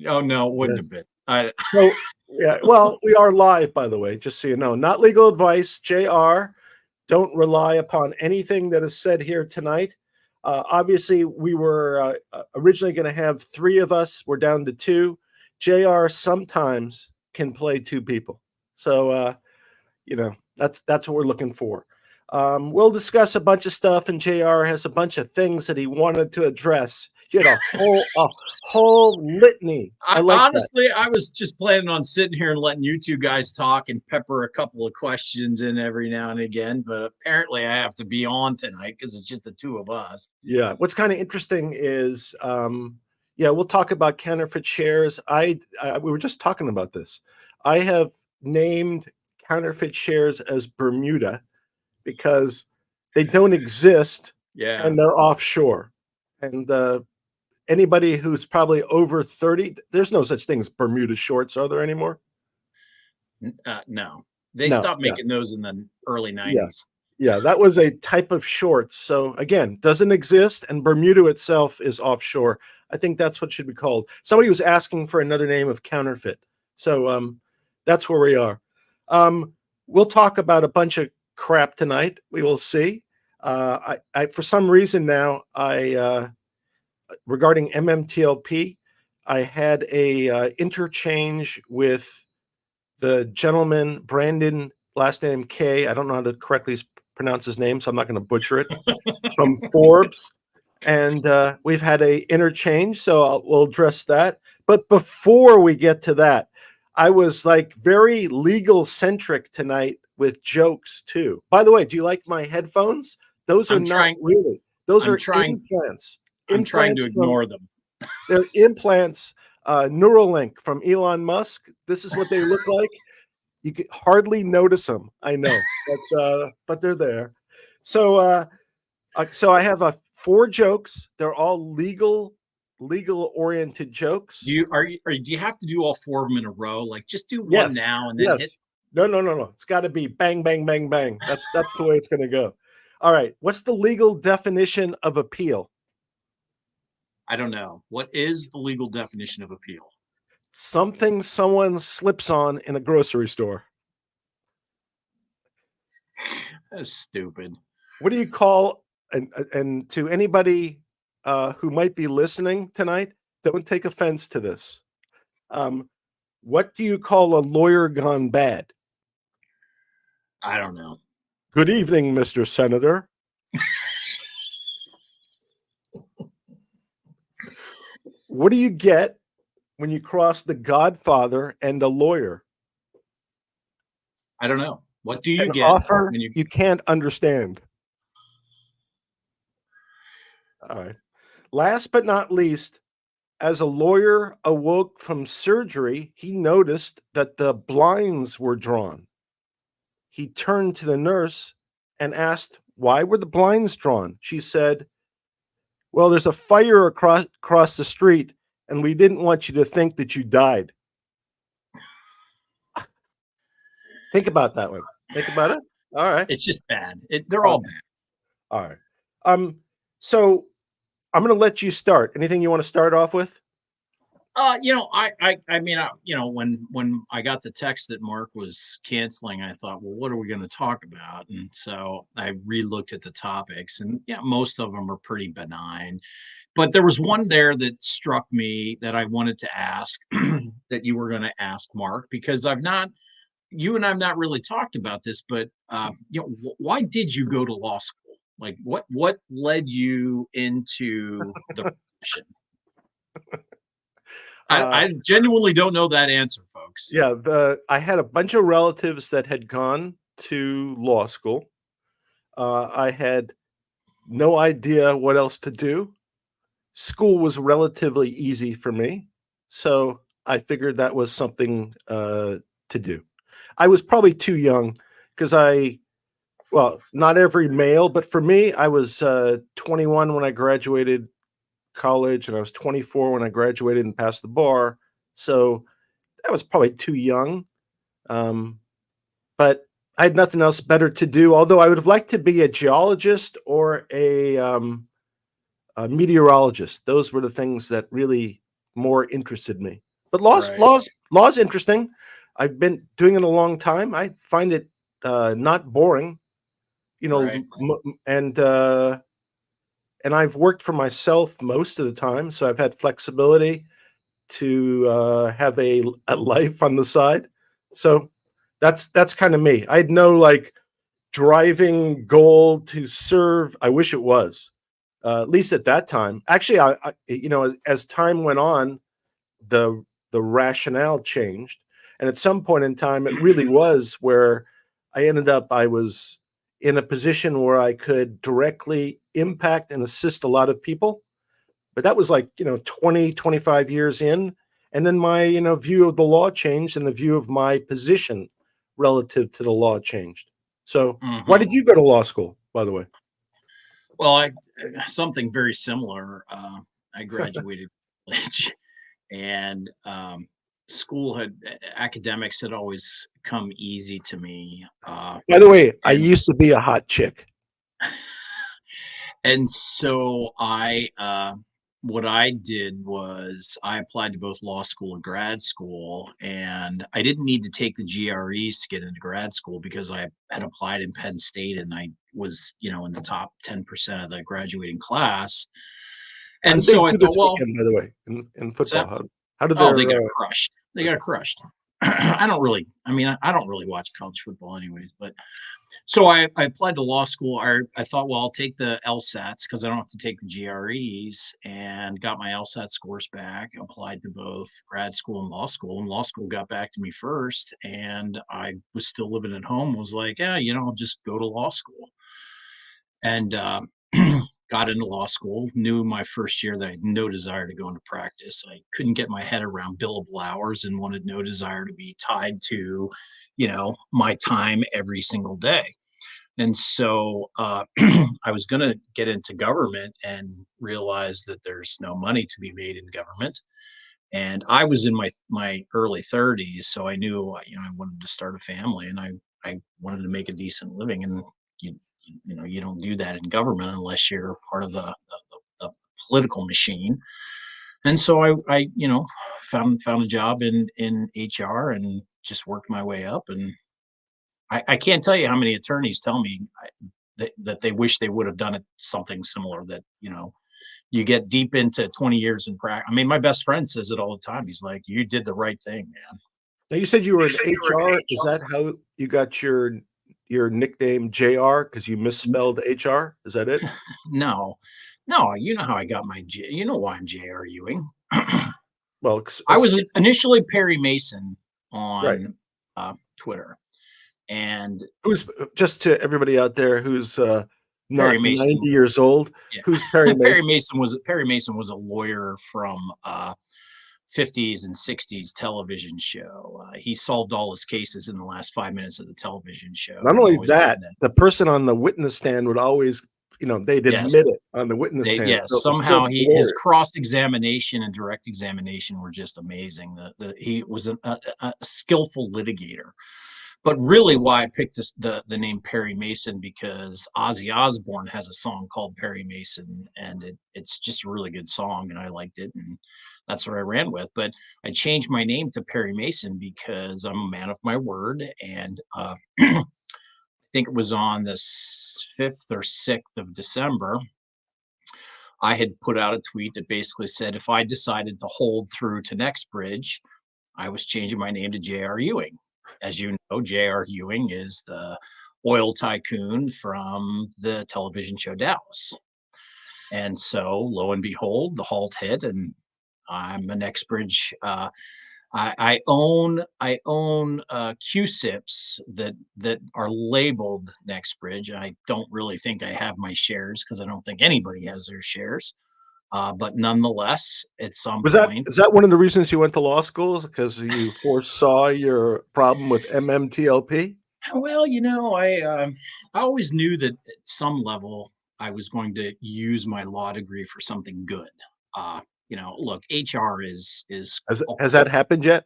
Oh, no, it wouldn't Yes. have been. I So, yeah, well, we are live, by the way, just so you know. Not legal advice, JR. Don't rely upon anything that is said here tonight. Obviously, we were originally going to have three of us. We're down to two. JR sometimes can play two people. So, that's what we're looking for. We'll discuss a bunch of stuff, and JR has a bunch of things that he wanted to address. He had a whole litany. I like that. honestly, I was just planning on sitting here and letting you two guys talk and pepper a couple of questions in every now and again, but apparently I have to be on tonight because it's just the two of us. Yeah. What's kind of interesting is, yeah, we'll talk about counterfeit shares. We were just talking about this. I have named counterfeit shares as Bermuda because they don't exist Yeah. and they're offshore. And anybody who's probably over 30, there's no such thing as Bermuda shorts, are there anymore? No, they No. stopped Yeah. making those in the early Yeah. 90s. Yeah, that was a type of shorts. So again, doesn't exist, and Bermuda itself is offshore. I think that's what should be called. Somebody was asking for another name of counterfeit. So that's where we are. We'll talk about a bunch of crap tonight. We will see. I for some reason now, regarding MMTLP, I had a interchange with the gentleman Brandon, last name K. I don't know how to correctly pronounce his name, so I'm not going to butcher it. From Forbes, and we've had a interchange, so we'll address that. But before we get to that, I was like very legal centric tonight with jokes too. By the way, do you like my headphones? Those are I'm not trying. really. Those I'm are trying. implants. I'm trying to Implants from ignore them. they're implants. Neuralink from Elon Musk. This is what they look like. You could hardly notice them. I know, but they're there. So so I have four jokes. They're all legal oriented jokes. Do you have to do all four of them in a row? Like just do one Yes, now and then hit. yes. No. It's got to be bang, bang, bang, bang. That's the way it's going to go. All right. What's the legal definition of appeal? I don't know. What is the legal definition of appeal? Something someone slips on in a grocery store. That's stupid. What do you call and to anybody who might be listening tonight, don't take offense to this. What do you call a lawyer gone bad? I don't know. Good evening, Mr. Senator. What do you get when you cross the Godfather and a lawyer? I don't know. What do you An get offer when you? you can't understand. All right. Last but not least, as a lawyer awoke from surgery, he noticed that the blinds were drawn. He turned to the nurse and asked, "Why were the blinds drawn?" She said, "Well, there's a fire across the street, and we didn't want you to think that you died." Think about that one. Think about it. All right. It's just bad. They're all bad. All right. So I'm going to let you start. Anything you want to start off with? I mean, when I got the text that Mark was canceling, I thought, well, what are we going to talk about? And so I re-looked at the topics, and yeah, most of them are pretty benign. But there was one there that struck me that I wanted to ask that you were going to ask Mark, because you and I've not really talked about this, but why did you go to law school? Like, what led you into the profession? I genuinely don't know that answer, folks. Yeah, I had a bunch of relatives that had gone to law school. I had no idea what else to do. School was relatively easy for me, so I figured that was something to do. I was probably too young because not every male, but for me, I was 21 when I graduated college, and I was 24 when I graduated and passed the bar. So that was probably too young. But I had nothing else better to do, although I would have liked to be a geologist or a meteorologist. Those were the things that really more interested me. But Right. law's interesting. I've been doing it a long time. I find it not boring, you know, Right. and I've worked for myself most of the time, so I've had flexibility to have a life on the side. So that's kind of me. I had no like driving goal to serve. I wish it was, at least at that time. Actually, as time went on, the the rationale changed, and at some point in time, it really was where I was in a position where I could directly impact and assist a lot of people. But that was like 20, 25 years in, and then my view of the law changed, and the view of my position relative to the law changed. So why Hmm. did you go to law school, by the way? Well, something very similar. I graduated college, and school had academics had always come easy to me. By the way, I And used to be a hot chick. and so what I did was I applied to both law school and grad school, and I didn't need to take the GREs to get into grad school because I had applied in Penn State and I was, in the top 10% of the graduating class. How And did they so I do thought, this well, weekend, by the way, in what's football? that? How did Oh, they their got crushed. They got okay. crushed. I don't really watch college football anyways, but so I applied to law school. I thought, well, I'll take the LSATs because I don't have to take the GREs, and got my LSAT scores back. Applied to both grad school and law school got back to me first, and I was still living at home. Was like, yeah, I'll just go to law school, and got into law school. Knew my first year that I had no desire to go into practice. I couldn't get my head around billable hours and wanted no desire to be tied to, my time every single day. And so I was going to get into government and realize that there's no money to be made in government. And I was in my early 30s, so I knew I wanted to start a family, and I wanted to make a decent living. And you you don't do that in government unless you're part of the political machine. And so I found a job in HR and just worked my way up. And I can't tell you how many attorneys tell me that they wish they would have done it something similar. That you get deep into 20 years in practice. I mean, my best friend says it all the time. He's like, "You did the right thing, man." Now you said you were in HR. Is that how you got your nickname JR because you misspelled HR? Is that it? No, no, you know how I got you know why I'm J.R. Ewing. Well, I was initially Perry Mason right. on Twitter, and Who's just to everybody out there who's Perry not Mason, 90 years old? yeah, Who's Perry Mason? Perry Mason was a lawyer from 50s and 60s television show. He solved all his cases in the last 5 minutes of the television show, Not and he only always that, said that. the person on the witness stand would always, they'd Yes, admit it on the witness stand. yes. So it was so Somehow his glorious. cross examination and direct examination were just amazing. He was a skillful litigator. But really, why I picked the name Perry Mason, because Ozzy Osbourne has a song called Perry Mason, and it's just a really good song, and I liked it, and that's what I ran with. But I changed my name to Perry Mason because I'm a man of my word, and I think it was on the 5th or 6th of December. I had put out a tweet that basically said if I decided to hold through to next bridge, I was changing my name to J.R. Ewing. As you know, J.R. Ewing is the oil tycoon from the television show Dallas. And so, lo and behold, the halt hit, and I'm an Exbridge. I own QSIPs that are labeled Nextbridge. I don't really think I have my shares because I don't think anybody has their shares. But nonetheless, at some Was that point, is that one of the reasons you went to law school? Because you foresaw your problem with MMTLP? well, I always knew that at some level I was going to use my law degree for something good. Look, HR is Has that happened yet?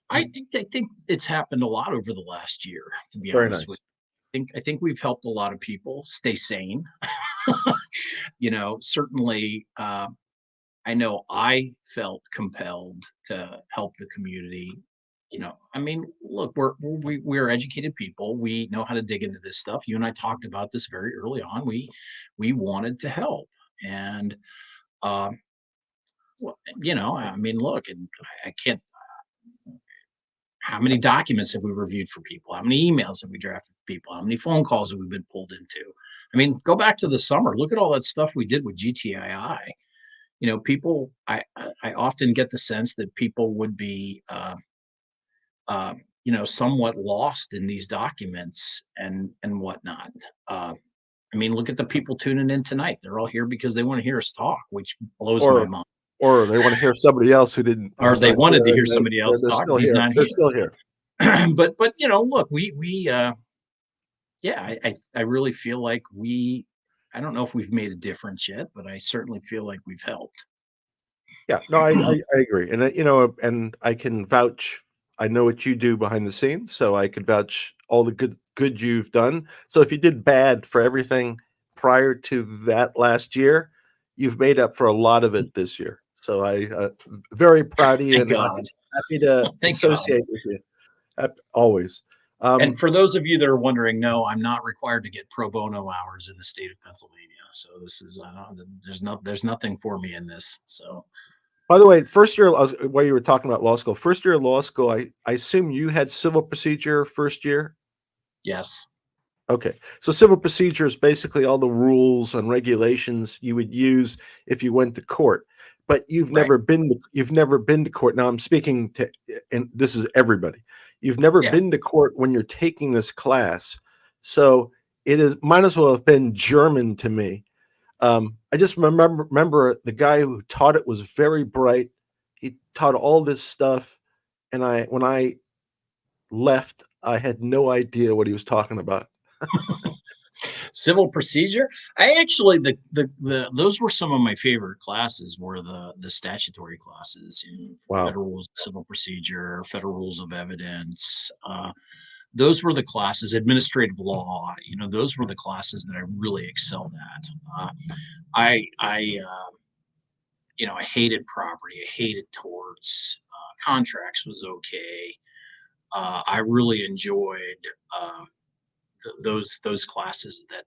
I think it's happened a lot over the last year, to be Very honest with nice. you. I think we've helped a lot of people stay sane. Certainly I know I felt compelled to help the community. I mean, look, we're educated people. We know how to dig into this stuff. You and I talked about this very early on. We wanted to help, and uh, I mean, look, and I can't. How many documents have we reviewed for people? How many emails have we drafted for people? How many phone calls have we been pulled into? I mean, go back to the summer. Look at all that stuff we did with GTII. People. I often get the sense that people would be, somewhat lost in these documents and whatnot. I mean, look at the people tuning in tonight. They're all here because they want to hear us talk, which blows my or mind. or they want to hear somebody else Or who's they not wanted to here, hear and somebody else they're talk, still but he's here. not They're here. still here. But look, yeah, I really feel like I don't know if we've made a difference yet, but I certainly feel like we've helped. Yeah, no, I agree, and and I can vouch. I know what you do behind the scenes, so I could vouch all the good you've done. So if you did bad for everything prior to that last year, you've made up for a lot of it this year. So I very proud of you Thank and God. happy to Thank God. associate with you always. And Um, for those of you that are wondering, no, I'm not required to get pro bono hours in the state of Pennsylvania. So this is there's nothing for me in this. So by the way, first year, while you were talking about law school, first year of law school, I assume you had civil procedure first year. yes, Okay. So civil procedure is basically all the rules and regulations you would use if you went to court. But right. you've never been to court. Now I'm speaking to, and this is everybody. You've never Yeah. been to court when you're taking this class. So it is might as well have been German to me. I just remember the guy who taught it was very bright. He taught all this stuff, and when I left, I had no idea what he was talking about. Civil procedure. I actually the those were some of my favorite classes were the statutory classes, Wow. federal rules of civil procedure, federal rules of evidence. Those were the classes, administrative law, those were the classes that I really excelled at. I hated property, I hated torts. Contracts was okay. I really enjoyed uh, those classes that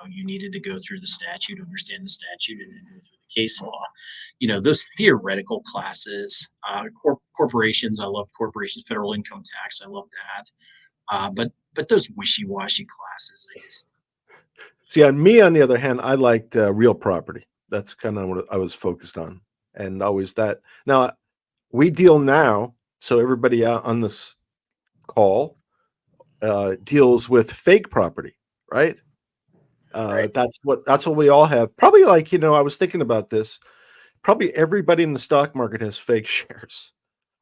you needed to go through the statute, understand the statute, and then go through the case law. Those theoretical classes, corporations. I love corporations, federal income tax. I love that. But those wishy-washy classes, I just See, on me, on the other hand, I liked real property. That's kind of what I was focused on, and always that. Now we deal now, so everybody out on this call deals with fake property, right? right. That's what we all have. Probably like I was thinking about this. Probably everybody in the stock market has fake shares,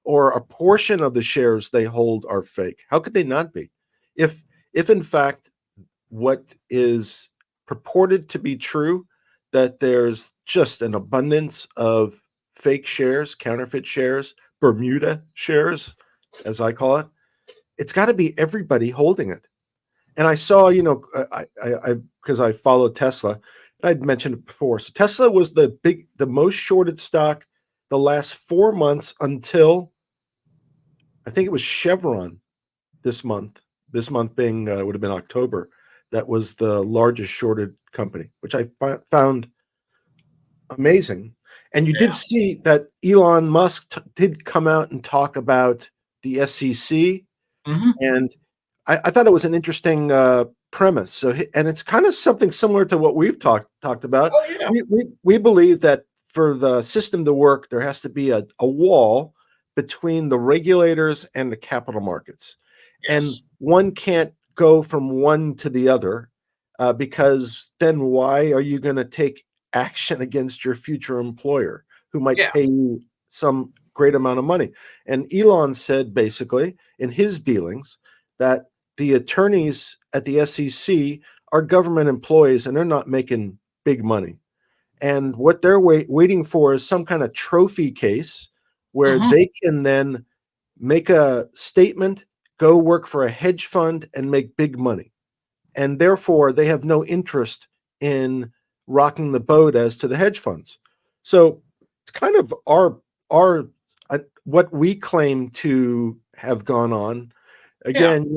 or a portion of the shares they hold are fake. How could they not be? If if in fact what is purported to be true, that there's just an abundance of fake shares, counterfeit shares, Bermuda shares, as I call it, it's got to be everybody holding it. And I saw, because I follow Tesla, I'd mentioned it before. So Tesla was the most shorted stock the last 4 months until I think it was Chevron this month. This month being would have been October. That was the largest shorted company, which I found amazing. And you did Yeah. see that Elon Musk did come out and talk about the SEC, Hmm. and I thought it was an interesting premise. So, and it's kind of something similar to what we've talked about. Oh yeah. We believe that for the system to work, there has to be a wall between the regulators and the capital markets, and Yes. one can't go from one to the other, because then why are you going to take action against your future employer who might Yeah. pay you some great amount of money? And Elon said basically in his dealings that the attorneys at the SEC are government employees and they're not making big money. And what they're waiting for is some kind of trophy case where Hmm. they can then make a statement, go work for a hedge fund, and make big money. And therefore, they have no interest in rocking the boat as to the hedge funds. So kind of our what we claim to have gone on. Yeah. Again,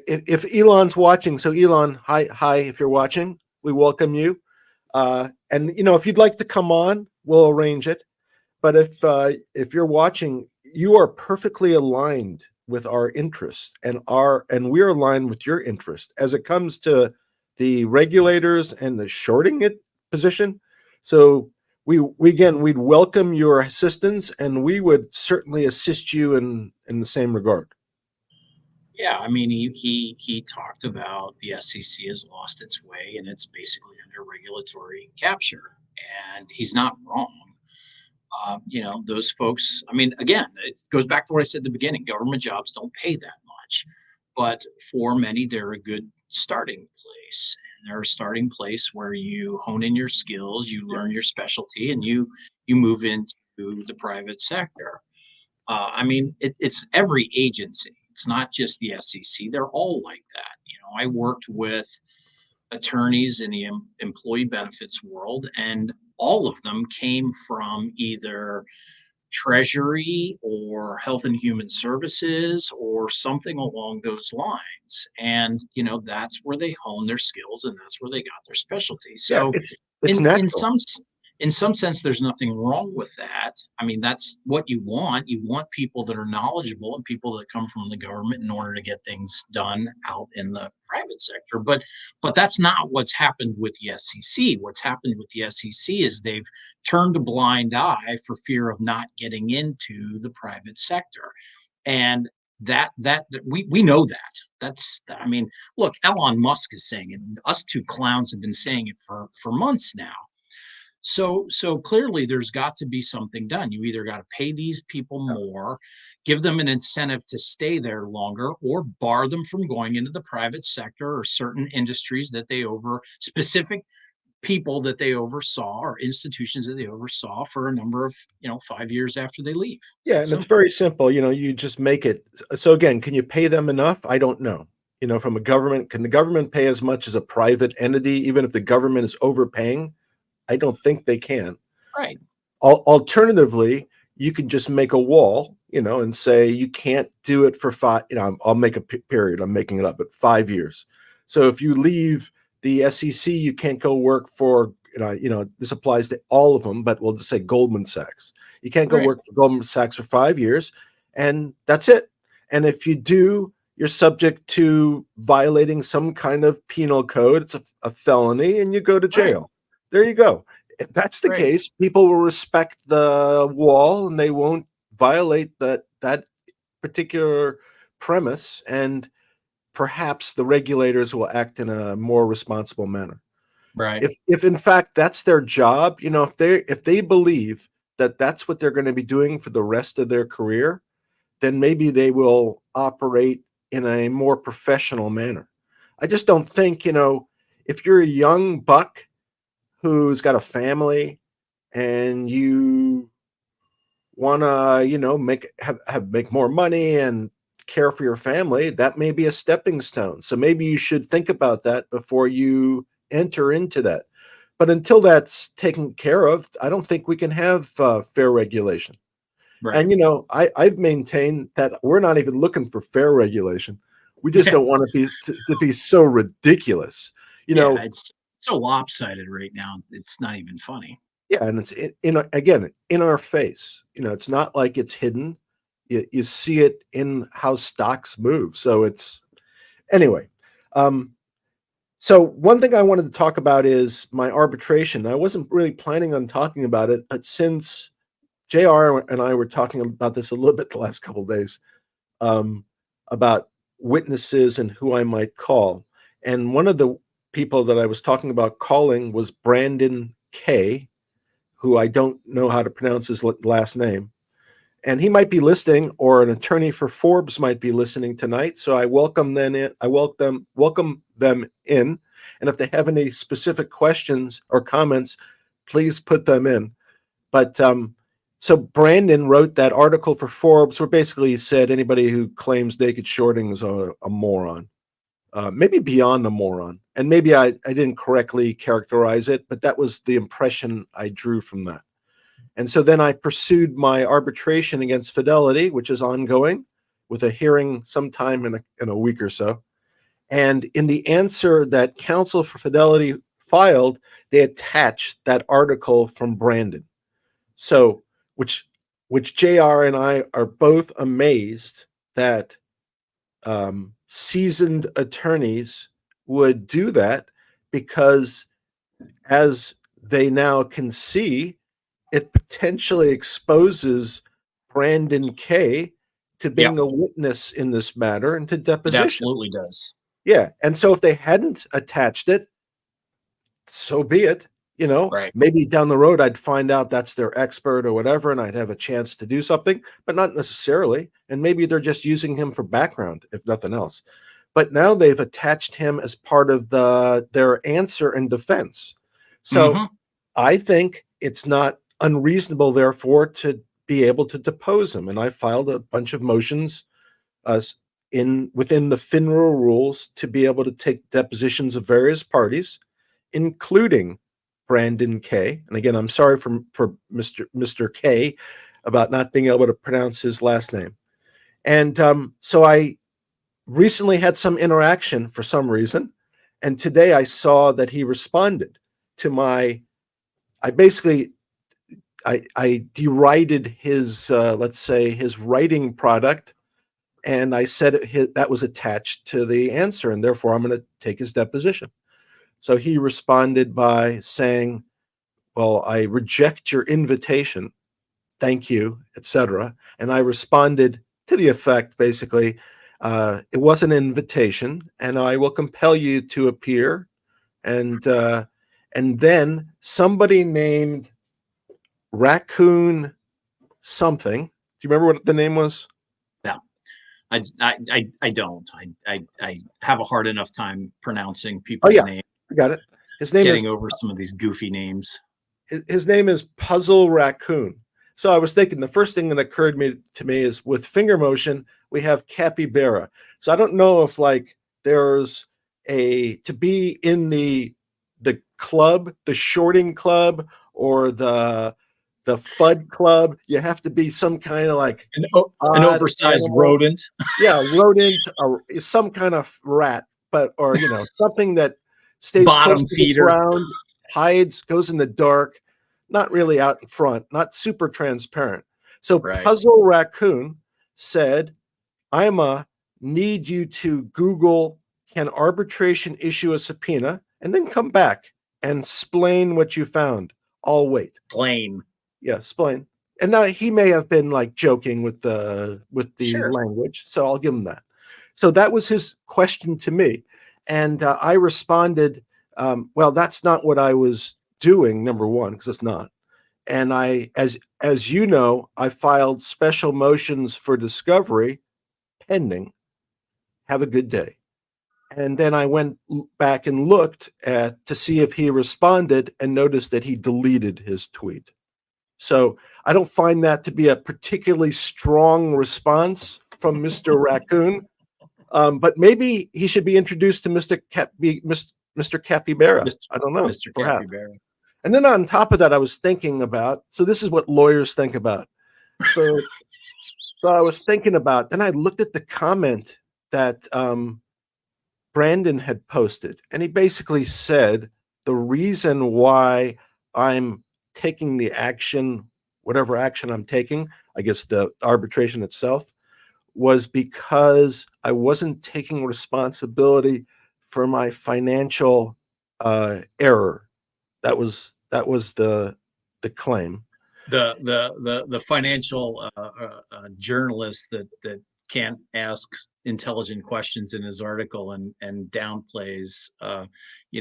if Elon's watching, so Elon, hi, if you're watching, we welcome you. And if you'd like to come on, we'll arrange it. But if you're watching, you are perfectly aligned with our interests, and we're aligned with your interest as it comes to the regulators and the shorting it position. So we'd welcome your assistance, and we would certainly assist you in the same regard. Yeah, I mean, he talked about the SEC has lost its way and it's basically under regulatory capture, and he's not wrong. Those folks. I mean, again, it goes back to what I said at the beginning. Government jobs don't pay that much, but for many, they're a good starting place. And they're a starting place where you hone in your skills, you learn your specialty, and you move into the private sector. I mean, it's every agency. It's not just the SEC. They're all like that. I worked with attorneys in the employee benefits world, and all of them came from either Treasury or Health and Human Services or something along those lines. And, that's where they hone their skills and that's where they got their specialty. Yeah, So it's in natural. some sense, there's nothing wrong with that. I mean, that's what you want. You want people that are knowledgeable and people that come from the government in order to get things done out in the private sector. But that's not what's happened with the SEC. What's happened with the SEC is they've turned a blind eye for fear of not getting into the private sector. And that we know that. I mean, look, Elon Musk is saying it. Us two clowns have been saying it for months now. So clearly there's got to be something done. You either got to pay these people more, give them an incentive to stay there longer, or bar them from going into the private sector or certain industries that they specific people that they oversaw or institutions that they oversaw for a number of 5 years after they leave. It's Yeah, that and it's simple. very simple. You just make it. So again, can you pay them enough? I don't know. From a government, can the government pay as much as a private entity, even if the government is overpaying? I don't think they can. Right. Alternatively, you can just make a wall, and say you can't do it for five. I'll make a period. I'm making it up, but 5 years. So if you leave the SEC, you can't go work for. This applies to all of them, but we'll just say Goldman Sachs. You can't go Right. work for Goldman Sachs for 5 years, and that's it. And if you do, you're subject to violating some kind of penal code. It's a felony, and you go to Right. jail. There you go. If that's the Right. case, people will respect the wall and they won't violate that particular premise, and perhaps the regulators will act in a more responsible manner. Right. If in fact that's their job, if they believe that that's what they're going to be doing for the rest of their career, then maybe they will operate in a more professional manner. I just don't think, if you're a young buck who's got a family and you want to make more money and care for your family, that may be a stepping stone. So maybe you should think about that before you enter into that. But until that's taken care of, I don't think we can have fair regulation. Right. And I've maintained that we're not even looking for fair regulation. We just Yeah. don't want to be so ridiculous. you Yeah. know It's so lopsided right now. It's not even funny. Yeah, and it's again in our face. It's not like it's hidden. You see it in how stocks move. So it's anyway. So one thing I wanted to talk about is my arbitration. I wasn't really planning on talking about it, but since JR and I were talking about this a little bit the last couple of days, about witnesses and who I might call, and one of the people that I was talking about calling was Brandon K, who I don't know how to pronounce his last name. And he might be listening, or an attorney for Forbes might be listening tonight. So I welcome them in. Welcome them in. And if they have any specific questions or comments, please put them in. But so Brandon wrote that article for Forbes where basically he said anybody who claims naked shorting is a moron. Maybe beyond a moron. And maybe I didn't correctly characterize it, but that was the impression I drew from that. And so then I pursued my arbitration against Fidelity, which is ongoing, with a hearing sometime in a week or so. And in the answer that counsel for Fidelity filed, they attached that article from Brandon. So, which JR and I are both amazed that seasoned attorneys would do that, because as they now can see, it potentially exposes Brandon K to being a witness in this matter and to It deposition. absolutely does. Yeah. And so if they hadn't attached it, so be it. You know, Right. maybe down the road I'd find out that's their expert or whatever, and I'd have a chance to do something, but not necessarily. And maybe they're just using him for background, if nothing else. But now they've attached him as part of their answer and defense. So I think it's not unreasonable, therefore, to be able to depose him. And I filed a bunch of motions within the FINRA rules to be able to take depositions of various parties, including Brandon K. And again, I'm sorry for Mr. K about not being able to pronounce his last name. And so I recently had some interaction for some reason. And today I saw that he responded to I derided his, let's say, his writing product. And I said that was attached to the answer, and therefore I'm going to take his deposition. So he responded by saying, well, I reject your invitation. Thank you, etc. And I responded to the effect, basically, it was an invitation, and I will compel you to appear. And then somebody named Raccoon something. Do you remember what the name was? No, I don't. I have a hard enough time pronouncing people's names. I got it. His name getting over some of these goofy names. His name is Puzzle Raccoon. So I was thinking the first thing that occurred to me is with finger motion, we have capybara. So I don't know if like there's to be in the club, the shorting club, or the FUD club, you have to be some kind of like an oversized rodent. Yeah, rodent, some kind of rat, or something that stays bottom close to feeder, the ground, hides, goes in the dark, not really out in front, not super transparent. So Puzzle Raccoon said, "Ima, need you to Google, can arbitration issue a subpoena, and then come back and explain what you found. I'll wait." Explain. Yeah, explain. And now he may have been like joking with the Sure. language, so I'll give him that. So that was his question to me, and I responded, "Well, that's not what I was doing. Number one, because it's not." And I, as you know, I filed special motions for discovery pending. Have a good day. And then I went back and looked to see if he responded, and noticed that he deleted his tweet. So I don't find that to be a particularly strong response from Mr. Raccoon, but maybe he should be introduced to Mr. Capybara. I don't know. Mr. Capybara. And then on top of that, I was thinking about, so this is what lawyers think about. So I was thinking about, then I looked at the comment that Brandon had posted, and he basically said the reason why I'm taking the action, whatever action I'm taking, I guess the arbitration itself, was because I wasn't taking responsibility for my financial error. That was the claim. The financial journalist that can't ask intelligent questions in his article and downplays a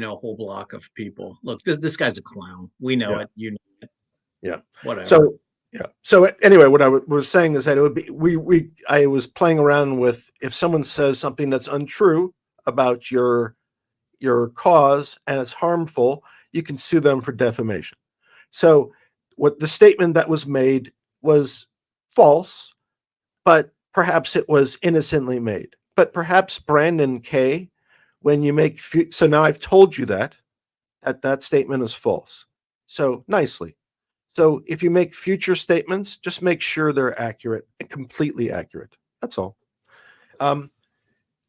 whole block of people. Look, this guy's a clown. We know it. You know it. Yeah. Whatever. So anyway, what I was saying is that it would be I was playing around with, if someone says something that's untrue about your cause and it's harmful, you can sue them for defamation. So what the statement that was made was false, but perhaps it was innocently made. But perhaps Brandon K, when you make, so now I've told you that statement is false. So nicely. So if you make future statements, just make sure they're accurate and completely accurate. That's all.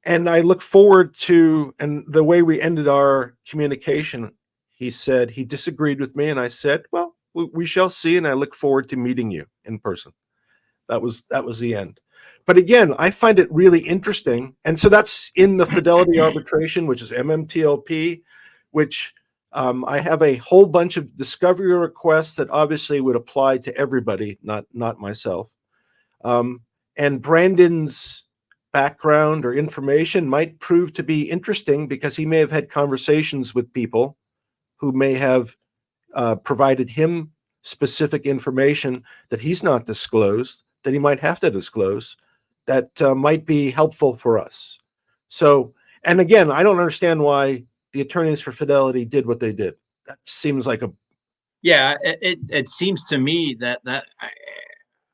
And I look forward to, and the way we ended our communication, he said he disagreed with me, and I said, well, we shall see, and I look forward to meeting you in person. That was the end. But again, I find it really interesting. And so that's in the fidelity arbitration, which is MMTLP, which I have a whole bunch of discovery requests that obviously would apply to everybody, not myself. And Brandon's background or information might prove to be interesting because he may have had conversations with people who may have provided him specific information that he's not disclosed, that he might have to disclose, that might be helpful for us. So, and again, I don't understand why the attorneys for Fidelity did what they did. That seems like a Yeah, it seems to me that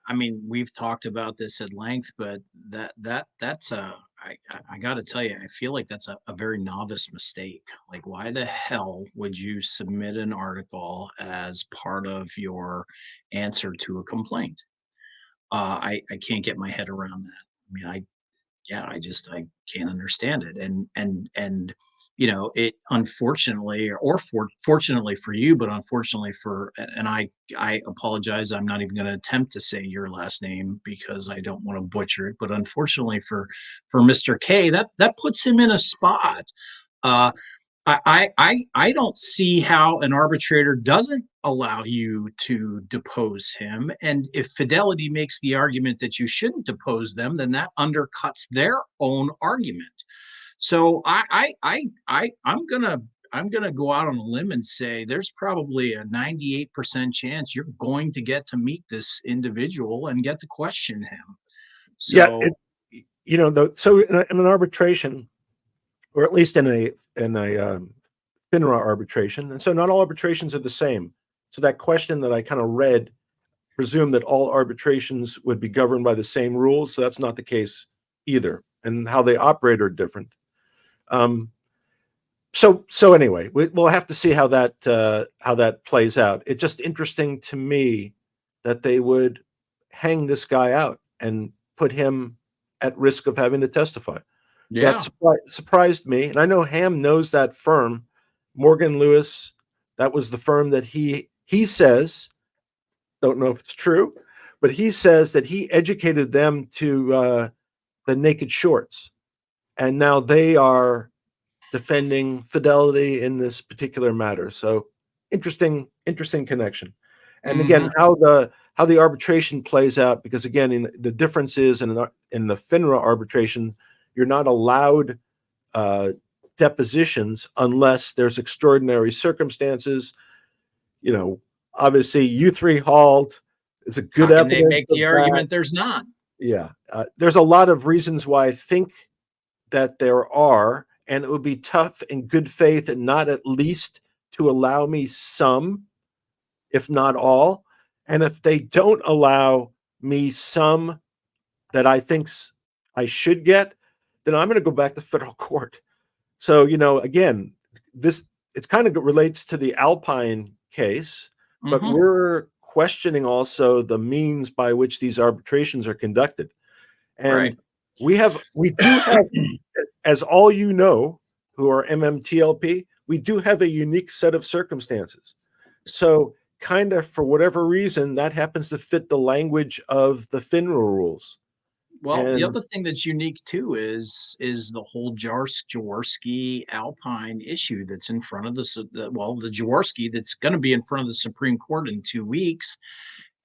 I mean, we've talked about this at length, but that's I got to tell you, I feel like that's a very novice mistake. Like, why the hell would you submit an article as part of your answer to a complaint? I can't get my head around that. I mean, I can't understand it. And it unfortunately, or fortunately for you, but unfortunately and I apologize. I'm not even going to attempt to say your last name because I don't want to butcher it. But unfortunately for Mr. K, that puts him in a spot. Uh, I don't see how an arbitrator doesn't allow you to depose him. And if Fidelity makes the argument that you shouldn't depose them, then that undercuts their own argument. So I'm gonna go out on a limb and say there's probably a 98% chance you're going to get to meet this individual and get to question him. yeah. So So in an arbitration, or at least in a FINRA arbitration, and so not all arbitrations are the same. So that question that I kind of read presumed that all arbitrations would be governed by the same rules. So that's not the case either, and how they operate are different. Um, so anyway, we'll have to see how that plays out. It's just interesting to me that they would hang this guy out and put him at risk of having to testify. So that yeah, surprised me. And I know Ham knows that firm, Morgan Lewis. That was the firm that he says, don't know if it's true, but he says that he educated them to the naked shorts. And now they are defending Fidelity in this particular matter. So interesting connection. And again, hmm, how the arbitration plays out, because again, the difference is in the FINRA arbitration, you're not allowed depositions unless there's extraordinary circumstances. Obviously, U3 Halt is a how good can they evidence make of the that. argument there's not? Yeah, there's a lot of reasons why I think that there are, and it would be tough in good faith and not at least to allow me some, if not all. And if they don't allow me some that I think I should get, then I'm going to go back to federal court. So, again, it's kind of relates to the Alpine case, but Hmm. we're questioning also the means by which these arbitrations are conducted. Right. And we do have, as all you know, who are MMTLP, we do have a unique set of circumstances. So kind of for whatever reason, that happens to fit the language of the FINRA rules. Well, the And other thing that's unique too is the whole Jaworski Alpine issue that's in front of the Jaworski that's going to be in front of the Supreme Court in 2 weeks,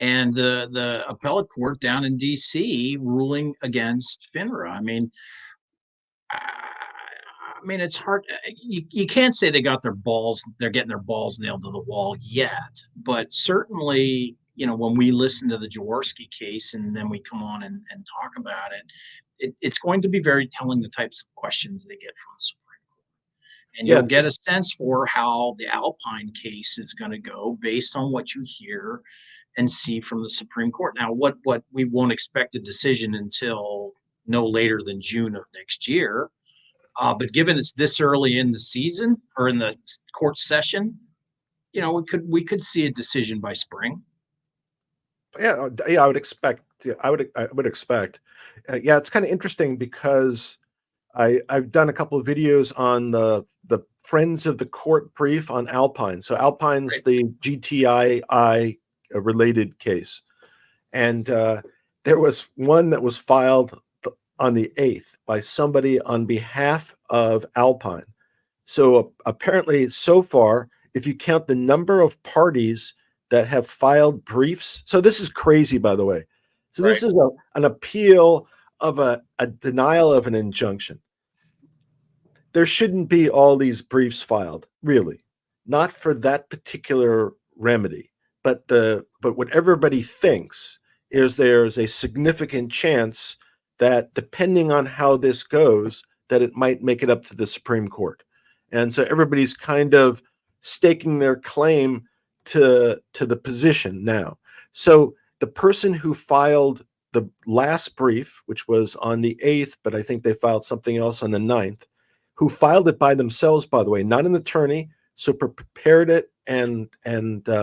and the appellate court down in D.C. ruling against FINRA. I mean, it's hard. You can't say they're getting their balls nailed to the wall yet, but certainly, when we listen to the Jaworski case and then we come on and talk about it's going to be very telling the types of questions they get from the Supreme Court. And yeah, you'll get a sense for how the Alpine case is going to go based on what you hear and see from the Supreme Court. Now, what we won't expect a decision until no later than June of next year, but given it's this early in the season or in the court session, we could see a decision by spring. Yeah, I would expect. Yeah, I would expect. Yeah, it's kind of interesting because I've done a couple of videos on the Friends of the Court brief on Alpine. So Alpine's Right. the GTII related case, and there was one that was filed on the 8th by somebody on behalf of Alpine. So apparently, so far, if you count the number of parties that have filed briefs, so this is crazy, by the way. So Right. this is an appeal of a denial of an injunction. There shouldn't be all these briefs filed, really, not for that particular remedy. But what everybody thinks is there's a significant chance that depending on how this goes, that it might make it up to the Supreme Court. And so everybody's kind of staking their claim to the position now. So the person who filed the last brief, which was on the 8th, but I think they filed something else on the 9th, who filed it by themselves, by the way, not an attorney, so prepared it and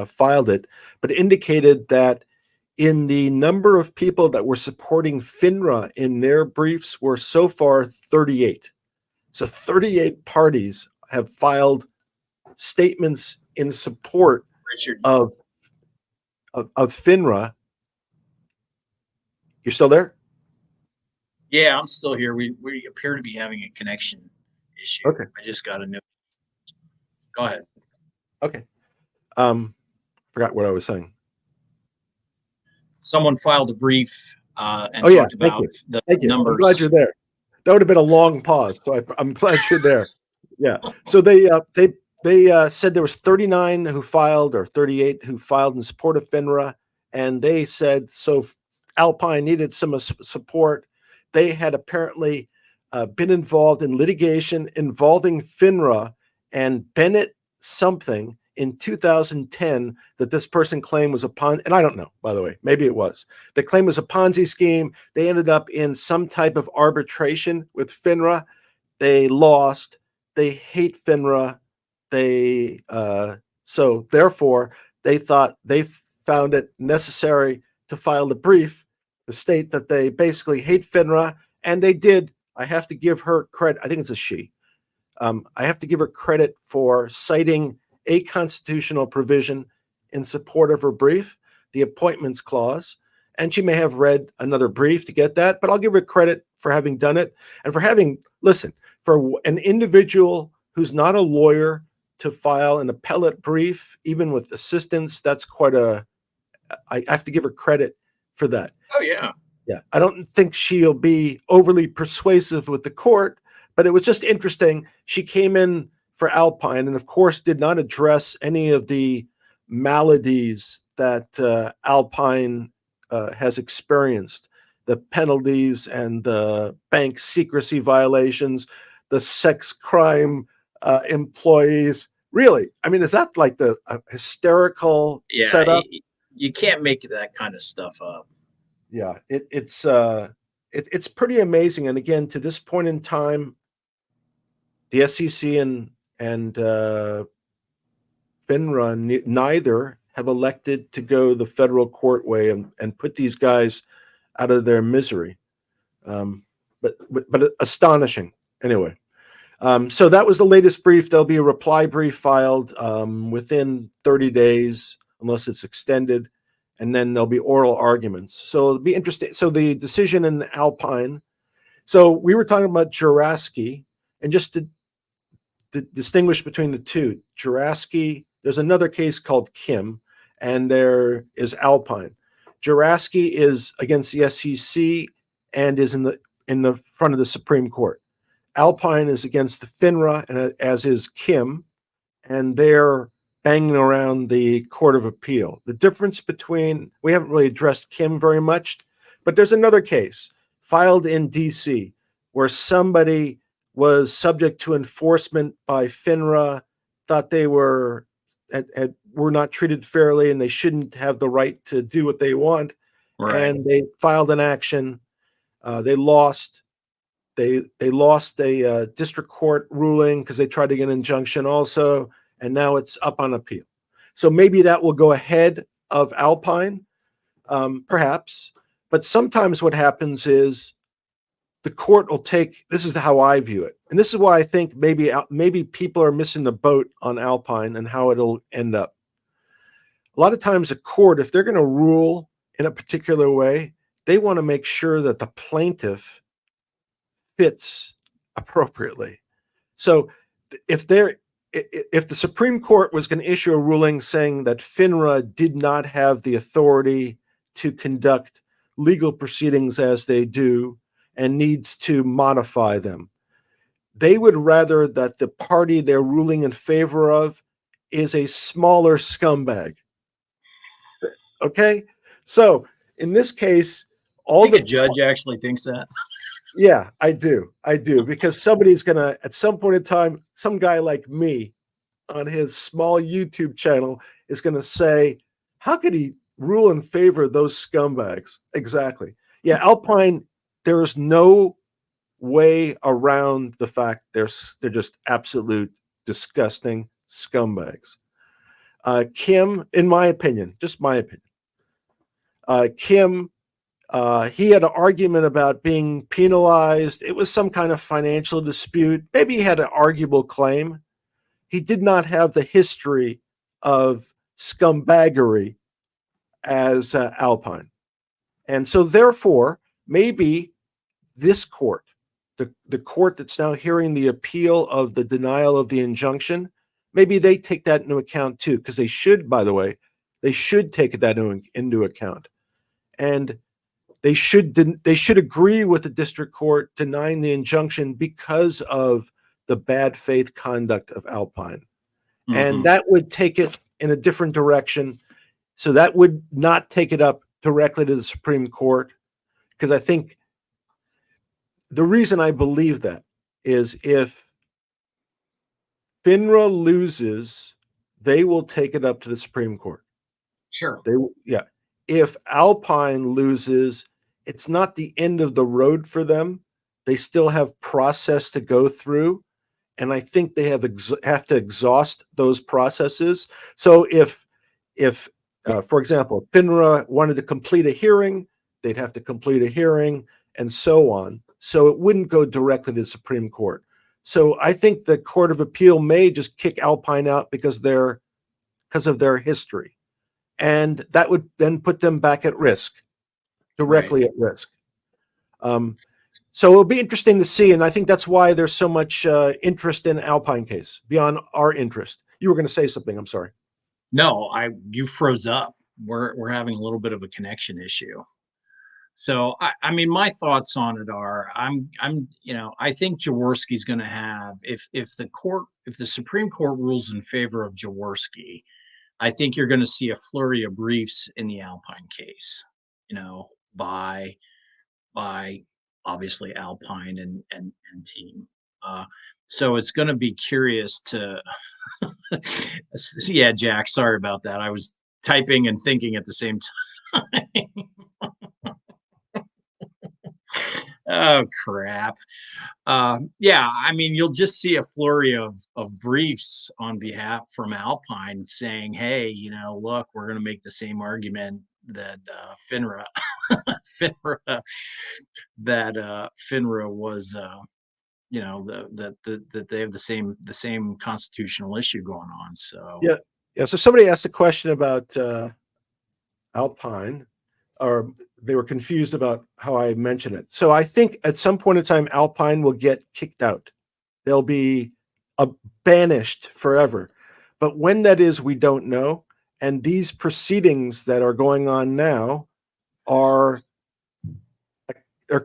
filed it, but indicated that in the number of people that were supporting FINRA in their briefs were so far 38. So 38 parties have filed statements in support Richard. of FINRA. You're still there? Yeah, I'm still here. We appear to be having a connection issue. Okay. I just got a note. Go ahead. Okay. Forgot what I was saying. Someone filed a brief and Oh yeah, talked about the thank you. numbers. I'm glad you're there. That would have been a long pause, so I'm glad you're there. Yeah. So they said there was 39 who filed, or 38 who filed in support of FINRA, and they said so. Alpine needed some support. They had apparently been involved in litigation involving FINRA and Bennett something in 2010 that this person claimed was a Ponzi, and I don't know, by the way, maybe it was. The claim was a Ponzi scheme. They ended up in some type of arbitration with FINRA. They lost. They hate FINRA. So therefore, they thought they found it necessary to file the brief to state that they basically hate FINRA, and they did. I have to give her credit. I think it's a she. I have to give her credit for citing a constitutional provision in support of her brief, the appointments clause. And she may have read another brief to get that, but I'll give her credit for having done it and for having, listen, for an individual who's not a lawyer to file an appellate brief, even with assistance, that's quite I have to give her credit for that. Oh, yeah. Yeah. I don't think she'll be overly persuasive with the court, but it was just interesting. She came in for Alpine and, of course, did not address any of the maladies that Alpine has experienced, the penalties and the bank secrecy violations, the sex crime employees. Really? I mean, is that like the hysterical setup? You can't make that kind of stuff up. Yeah, it's pretty amazing. And again, to this point in time, the SEC and FINRA neither have elected to go the federal court way and put these guys out of their misery. But astonishing anyway. So that was the latest brief. There'll be a reply brief filed within 30 days, unless it's extended, and then there'll be oral arguments. So it'll be interesting. So the decision in Alpine. So we were talking about Jaworski, and just to distinguish between the two, Jaworski, there's another case called Kim, and there is Alpine. Jaworski is against the SEC and is in the front of the Supreme Court. Alpine is against the FINRA, and as is Kim, and they're banging around the Court of Appeal. The difference between, we haven't really addressed Kim very much, but there's another case filed in DC where somebody was subject to enforcement by FINRA, thought they were not treated fairly and they shouldn't have the right to do what they want. Right. And they filed an action. They lost. They lost a district court ruling because they tried to get an injunction also, and now it's up on appeal. So maybe that will go ahead of Alpine. Perhaps. But sometimes what happens is the court will take, this is how I view it. And this is why I think maybe people are missing the boat on Alpine and how it'll end up. A lot of times a court, if they're going to rule in a particular way, they want to make sure that the plaintiff fits appropriately. So if the Supreme Court was going to issue a ruling saying that FINRA did not have the authority to conduct legal proceedings as they do and needs to modify them, they would rather that the party they're ruling in favor of is a smaller scumbag. Okay? So in this case, I think a judge actually thinks that. Yeah, I do. Because somebody's going to, at some point in time, some guy like me on his small YouTube channel is going to say, how could he rule in favor of those scumbags? Exactly. Yeah, Alpine, there is no way around the fact they're just absolute disgusting scumbags. Kim, in my opinion, just my opinion, Kim, he had an argument about being penalized. It was some kind of financial dispute. Maybe he had an arguable claim. He did not have the history of scumbaggery as Alpine. And so therefore, maybe this court, the court that's now hearing the appeal of the denial of the injunction, maybe they take that into account too, because they should, by the way, they should take that into account. And they should agree with the district court denying the injunction because of the bad faith conduct of Alpine. Mm-hmm. And that would take it in a different direction. So that would not take it up directly to the Supreme Court, because I think the reason I believe that is if FINRA loses, they will take it up to the Supreme Court. Sure. Yeah. If Alpine loses, it's not the end of the road for them. They still have process to go through, and I think they have to exhaust those processes. So if for example, FINRA wanted to complete a hearing, they'd have to complete a hearing, and so on. So it wouldn't go directly to the Supreme Court. So I think the Court of Appeal may just kick Alpine out because of their history, and that would then put them back at risk. Directly at risk. So it'll be interesting to see, and I think that's why there's so much interest in Alpine case beyond our interest. You were going to say something. I'm sorry. No, you froze up. We're having a little bit of a connection issue. So I mean, my thoughts on it are, I think Jaworski's going to have, if the Supreme Court rules in favor of Jaworski, I think you're going to see a flurry of briefs in the Alpine case. By obviously Alpine and team. So it's going to be curious to, yeah, Jack, sorry about that. I was typing and thinking at the same time. Oh, crap. Yeah, I mean, you'll just see a flurry of briefs on behalf from Alpine saying, hey, look, we're going to make the same argument that FINRA was, that they have the same constitutional issue going on. So yeah. So somebody asked a question about Alpine, or they were confused about how I mentioned it. So I think at some point in time, Alpine will get kicked out. They'll be banished forever. But when that is, we don't know. And these proceedings that are going on now are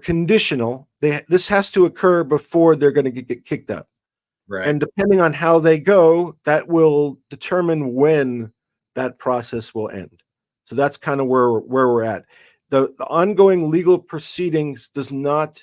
conditional. This has to occur before they're going to get kicked out. Right. And depending on how they go, that will determine when that process will end. So that's kind of where we're at. The ongoing legal proceedings does not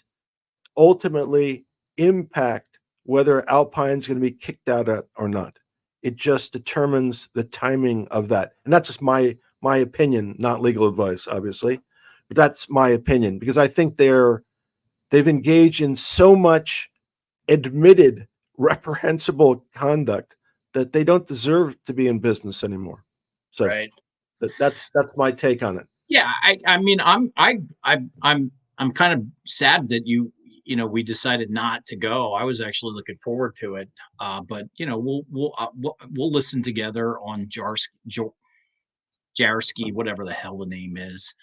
ultimately impact whether Alpine's going to be kicked out or not. It just determines the timing of that. And that's just my opinion, not legal advice, obviously. But that's my opinion, because I think they've engaged in so much admitted reprehensible conduct that they don't deserve to be in business anymore. So right. that's my take on it. Yeah, I mean, I'm kind of sad that we decided not to go. I was actually looking forward to it. But we'll listen together on Jaworski, whatever the hell the name is.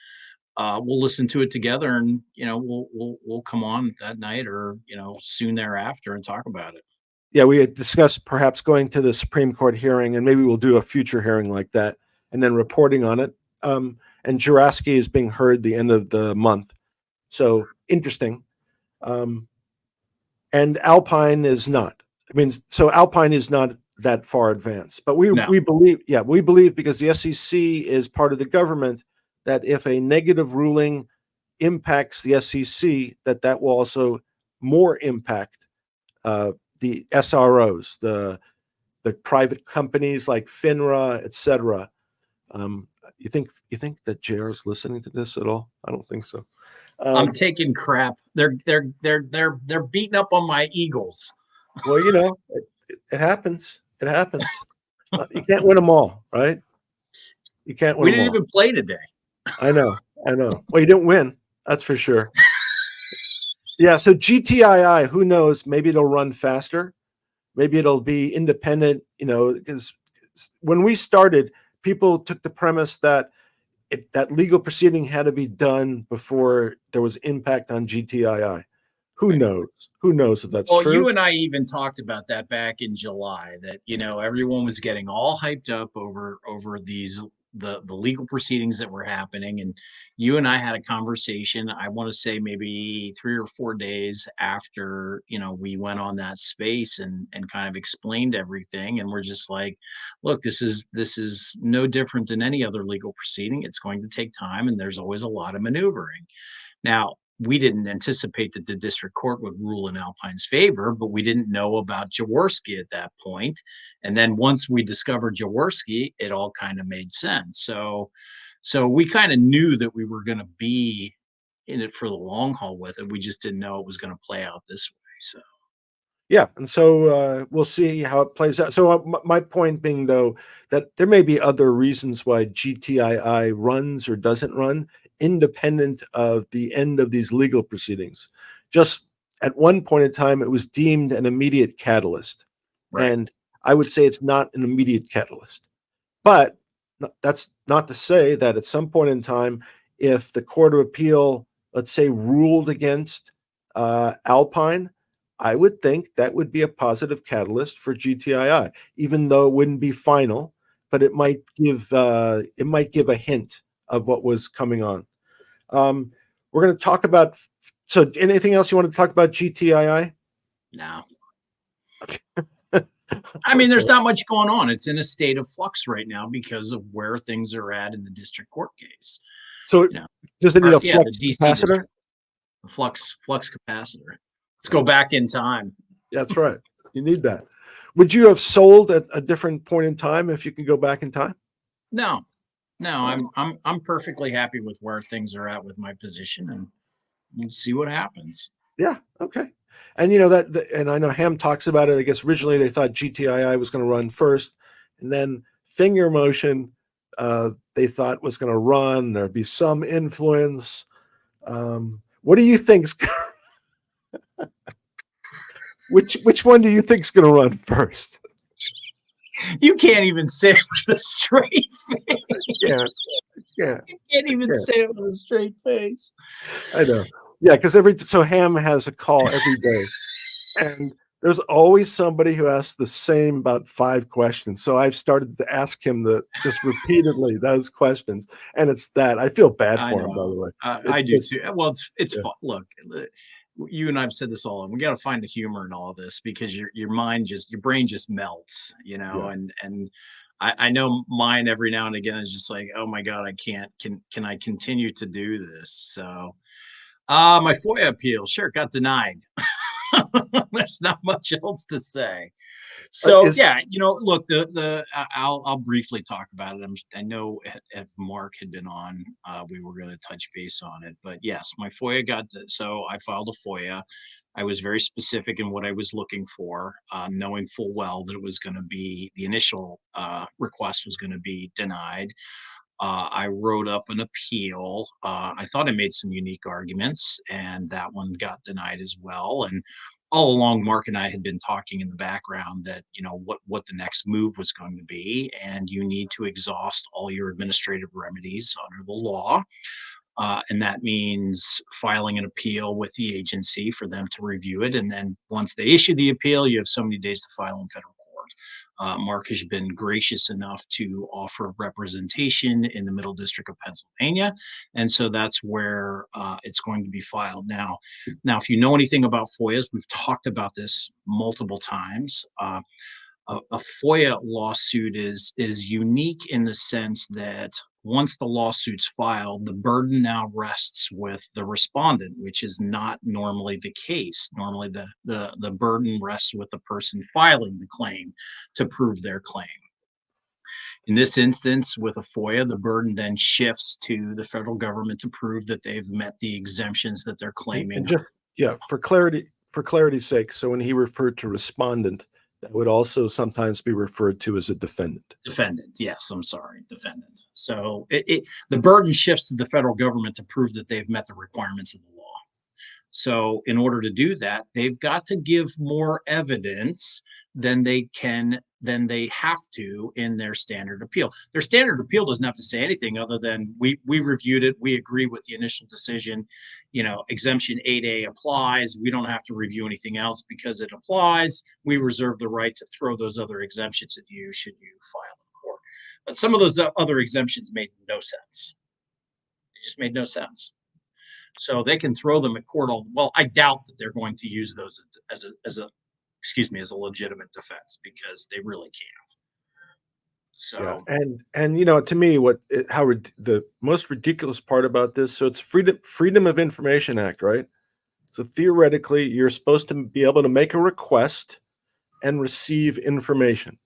We'll listen to it together, and we'll come on that night, or soon thereafter, and talk about it. Yeah, we had discussed perhaps going to the Supreme Court hearing, and maybe we'll do a future hearing like that, and then reporting on it. And Jaworski is being heard the end of the month, so interesting. And Alpine is not. I mean, so Alpine is not that far advanced, but No. we believe because the SEC is part of the government, that if a negative ruling impacts the SEC, that will also more impact the SROs, the private companies like FINRA, etc. You think that JR is listening to this at all? I don't think so. I'm taking crap. They're beating up on my Eagles. Well, it happens. It happens. You can't win them all, right? You can't win We them didn't all. even play today. I know. Well, you didn't win. That's for sure. Yeah. So GTII, who knows? Maybe it'll run faster. Maybe it'll be independent. Because when we started, people took the premise that that legal proceeding had to be done before there was impact on GTII. Who knows? Who knows if that's Well, true? you and I even talked about that back in July, that everyone was getting all hyped up over the legal proceedings that were happening, and you and I had a conversation. I want to say maybe 3 or 4 days after we went on that space, and kind of explained everything, and we're just like, look, this is no different than any other legal proceeding. It's going to take time, and there's always a lot of maneuvering. Now, we didn't anticipate that the district court would rule in Alpine's favor, but we didn't know about Jaworski at that point. And then once we discovered Jaworski, it all kind of made sense. So we kind of knew that we were going to be in it for the long haul with it. We just didn't know it was going to play out this way. So Yeah, and so we'll see how it plays out. So my point being, though, that there may be other reasons why GTII runs or doesn't run, independent of the end of these legal proceedings. Just at one point in time, it was deemed an immediate catalyst, right. and I would say it's not an immediate catalyst. But that's not to say that at some point in time, if the Court of Appeal, let's say, ruled against Alpine, I would think that would be a positive catalyst for GTII, even though it wouldn't be final, but it might give a hint of what was coming on. We're going to talk about. So, anything else you want to talk about GTII? No. I mean, there's not much going on. It's in a state of flux right now because of where things are at in the district court case. So, does it need a flux the DC capacitor? Flux capacitor. Let's go back in time. That's right. You need that. Would you have sold at a different point in time if you can go back in time? No. I'm perfectly happy with where things are at with my position, and we'll see what happens. Yeah. Okay. And and I know Ham talks about it. I guess originally they thought GTII was going to run first, and then finger motion they thought was going to run. There'd be some influence. What do you think's which one do you think's going to run first? You can't even say it with a straight face. Yeah. You can't even say it with a straight face. I know. Yeah, because so Ham has a call every day, and there's always somebody who asks the same about 5 questions. So I've started to ask him just repeatedly those questions, and it's that I feel bad for him, by the way. I do too. Well, it's fun. Look, you and I've said this all. We got to find the humor in all of this, because your brain just melts, and I know mine every now and again is just like, oh my God, I can't. Can I continue to do this? So. My FOIA appeal, sure, got denied. There's not much else to say. So look, I'll briefly talk about it. I know if Mark had been on, we were going to touch base on it. But yes, my FOIA so I filed a FOIA. I was very specific in what I was looking for, knowing full well that it was going to be the initial request was going to be denied. I wrote up an appeal. I thought I made some unique arguments, and that one got denied as well. And all along, Mark and I had been talking in the background that, what the next move was going to be, and you need to exhaust all your administrative remedies under the law. And that means filing an appeal with the agency for them to review it. And then once they issue the appeal, you have so many days to file in federal court. Mark has been gracious enough to offer representation in the Middle District of Pennsylvania. And so that's where it's going to be filed. Now, if you know anything about FOIAs, we've talked about this multiple times. A FOIA lawsuit is unique in the sense that once the lawsuit's filed, the burden now rests with the respondent, which is not normally the case. Normally, the burden rests with the person filing the claim to prove their claim. In this instance, with a FOIA, the burden then shifts to the federal government to prove that they've met the exemptions that they're claiming. And just, yeah, for clarity's sake, so when he referred to respondent, that would also sometimes be referred to as a defendant. Defendant, yes, I'm sorry, defendant. So the burden shifts to the federal government to prove that they've met the requirements of the law. So in order to do that, they've got to give more evidence than they have to in their standard appeal. Their standard appeal doesn't have to say anything other than we reviewed it, we agree with the initial decision, exemption 8A applies. We don't have to review anything else because it applies. We reserve the right to throw those other exemptions at you should you file in court. But some of those other exemptions made no sense. It just made no sense. So they can throw them at court. Well, I doubt that they're going to use those as a legitimate defense because they really can't. So yeah. And to me, the most ridiculous part about this, so it's Freedom of Information Act, right? So theoretically, you're supposed to be able to make a request and receive information.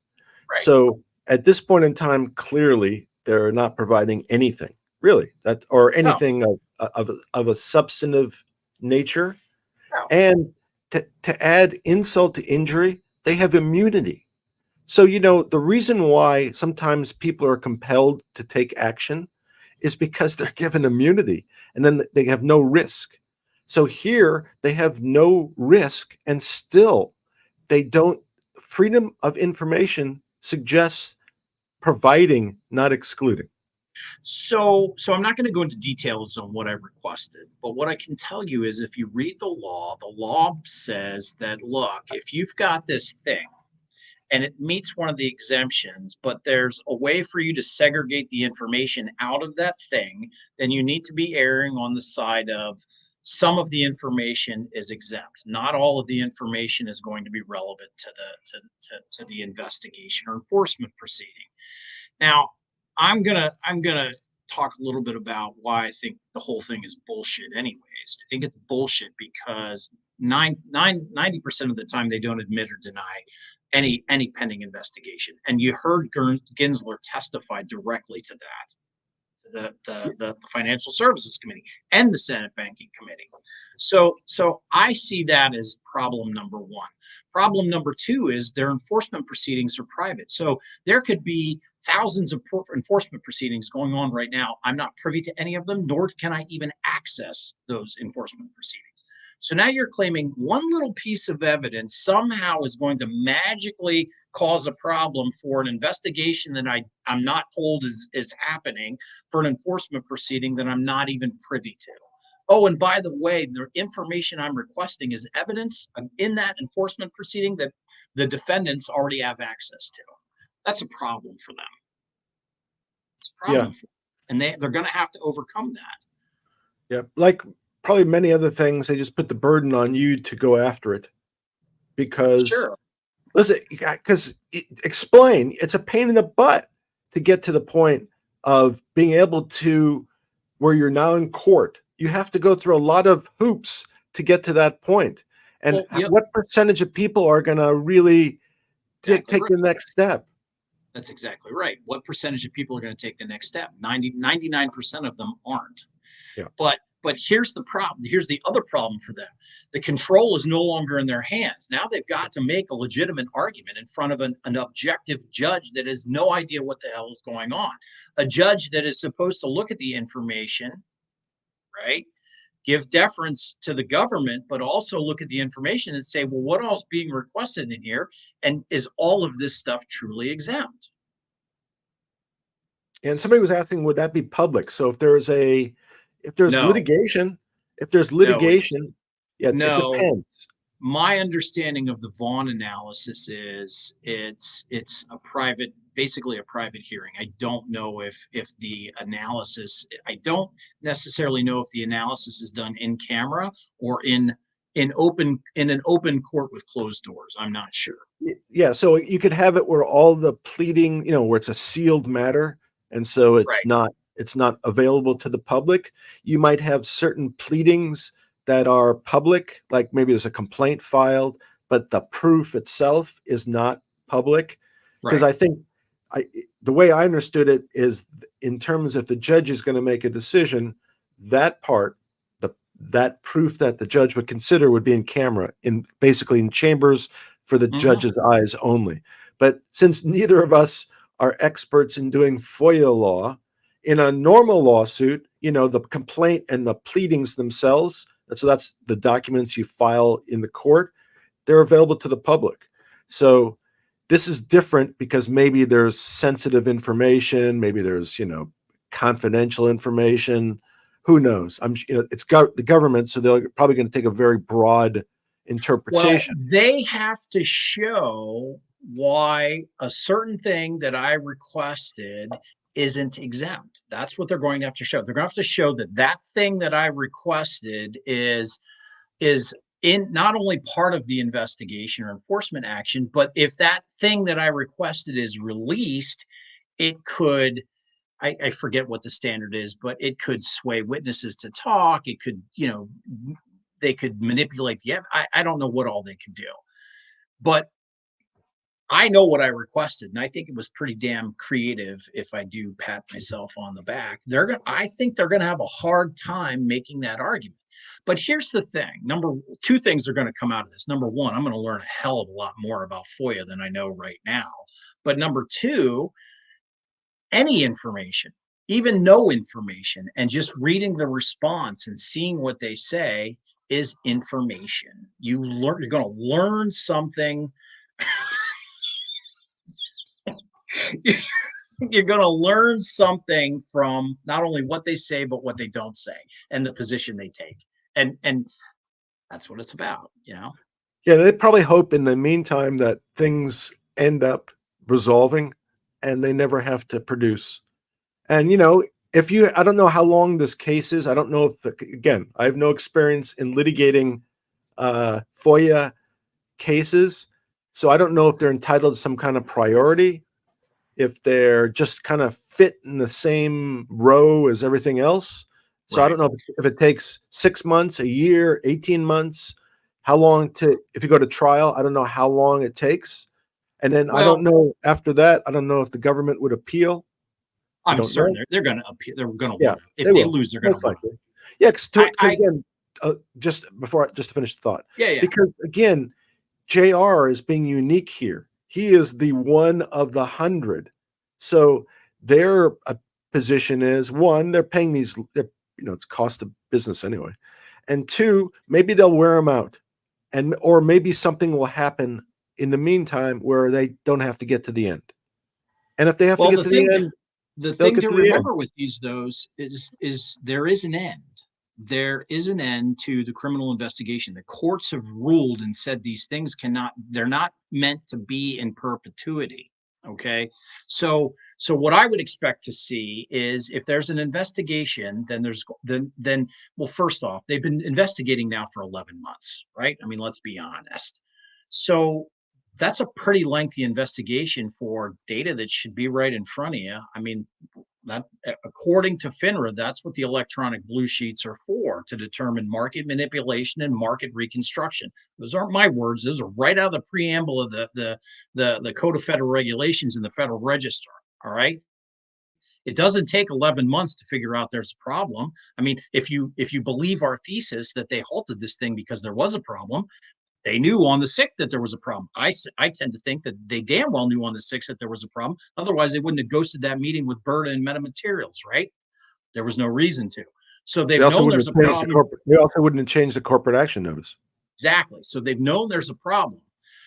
Right. So at this point in time, clearly they're not providing anything really or anything of a substantive nature. No. And to add insult to injury, they have immunity. So, the reason why sometimes people are compelled to take action is because they're given immunity and then they have no risk. So here they have no risk and still they don't. Freedom of information suggests providing, not excluding. So I'm not going to go into details on what I requested, but what I can tell you is if you read the law says that, look, if you've got this thing and it meets one of the exemptions, but there's a way for you to segregate the information out of that thing, then you need to be erring on the side of some of the information is exempt. Not all of the information is going to be relevant to the investigation or enforcement proceeding. Now, I'm gonna talk a little bit about why I think the whole thing is bullshit. Anyways, I think it's bullshit because 90% of the time they don't admit or deny any pending investigation. And you heard Ginsler testify directly to that, the Financial Services Committee and the Senate Banking Committee. So I see that as problem number one. Problem number two is their enforcement proceedings are private. So there could be thousands of enforcement proceedings going on right now. I'm not privy to any of them, nor can I even access those enforcement proceedings. So now you're claiming one little piece of evidence somehow is going to magically cause a problem for an investigation that I'm not told is happening, for an enforcement proceeding that I'm not even privy to. Oh, and by the way, the information I'm requesting is evidence in that enforcement proceeding that the defendants already have access to. That's a problem for them. It's a problem for them. And they're going to have to overcome that. Yeah, like probably many other things, they just put the burden on you to go after it. Because, sure. Listen, because explain, it's a pain in the butt to get to the point of being able to, where you're now in court. You have to go through a lot of hoops to get to that point. And what percentage of people are going to really take the next step? That's exactly right. What percentage of people are going to take the next step? 99% of them aren't. Yeah. But here's the problem. Here's the other problem for them. The control is no longer in their hands. Now they've got to make a legitimate argument in front of an objective judge that has no idea what the hell is going on. A judge that is supposed to look at the information, right? Give deference to the government, but also look at the information and say, well, what else is being requested in here? And is all of this stuff truly exempt? And somebody was asking, would that be public? So if there's No, litigation, no, yeah, it no. depends. My understanding of the Vaughn analysis is it's a private, basically a private hearing. I don't know if the analysis, I don't necessarily know if the analysis is done in camera or in an open court with closed doors. I'm not sure. Yeah, so you could have it where all the pleading, where it's a sealed matter, and so Right. it's not available to the public. You might have certain pleadings that are public, like maybe there's a complaint filed, but the proof itself is not public. Because Right. I think the way I understood it is in terms if the judge is going to make a decision, that part, that proof that the judge would consider would be in camera, basically in chambers for the Mhm. judge's eyes only. But since neither of us are experts in doing FOIA law, in a normal lawsuit, the complaint and the pleadings themselves, so that's the documents you file in the court, they're available to the public. So this is different because maybe there's sensitive information, maybe there's, confidential information. Who knows? It's the government, so they're probably going to take a very broad Well, interpretation. they have to show why a certain thing that I requested isn't exempt. That's what they're going to have to show. They're going to have to show that that thing that I requested is in not only part of the investigation or enforcement action, but if that thing that I requested is released, it could, I forget what the standard is, but it could sway witnesses to talk. It could, they could manipulate the I don't know what all they could do, but I know what I requested, and I think it was pretty damn creative. If I do pat myself on the back, I think they're gonna have a hard time making that argument. But here's the thing: two things are going to come out of this. Number one, I'm going to learn a hell of a lot more about FOIA than I know right now. But number two, any information, even no information, and just reading the response and seeing what they say is information. You're going to learn something. You're going to learn something from not only what they say, but what they don't say and the position they take. And that's what it's about, Yeah, they probably hope in the meantime that things end up resolving and they never have to produce. And, I don't know how long this case is. I don't know if, again, I have no experience in litigating FOIA cases. So I don't know if they're entitled to some kind of priority, if they're just kind of fit in the same row as everything else. So I Right. don't know if it takes 6 months, a year, 18 months, if you go to trial, I don't know how long it takes. And then I don't Well, know after that, I don't know if the government would appeal. I I'm don't certain know. they're going to appeal. They're going to Yeah, win. If they they will, lose, they're going to most win. likely. Yeah, because I again, just to finish the thought, Yeah, yeah. because again, JR is being unique here. He is the one of the 100. So their position is, one, they're paying these, it's cost of business anyway. And two, maybe they'll wear them out. Or maybe something will happen in the meantime where they don't have to get to the end. And if they have to Well, get to the end, the they'll thing get to to the end. remember with those is there is an end. There is an end to the criminal investigation. The courts have ruled and said these things they're not meant to be in perpetuity. Okay. So what I would expect to see is if there's an investigation, then well, first off, they've been investigating now for 11 months, right? I mean, let's be honest. So that's a pretty lengthy investigation for data that should be right in front of you. I mean, that according to FINRA, that's what the electronic blue sheets are for, to determine market manipulation and market reconstruction. Those aren't my words; those are right out of the preamble of the Code of Federal Regulations in the Federal Register. All right, It doesn't take 11 months to figure out there's a problem. I mean, if you believe our thesis that they halted this thing because there was a problem, they knew on the 6th that there was a problem. I tend to think that they damn well knew on the 6th that there was a problem. Otherwise, they wouldn't have ghosted that meeting with Berta and Metamaterials, right? There was no reason to. So they've known there's a problem. They also wouldn't have changed the corporate action notice. Exactly. So they've known there's a problem.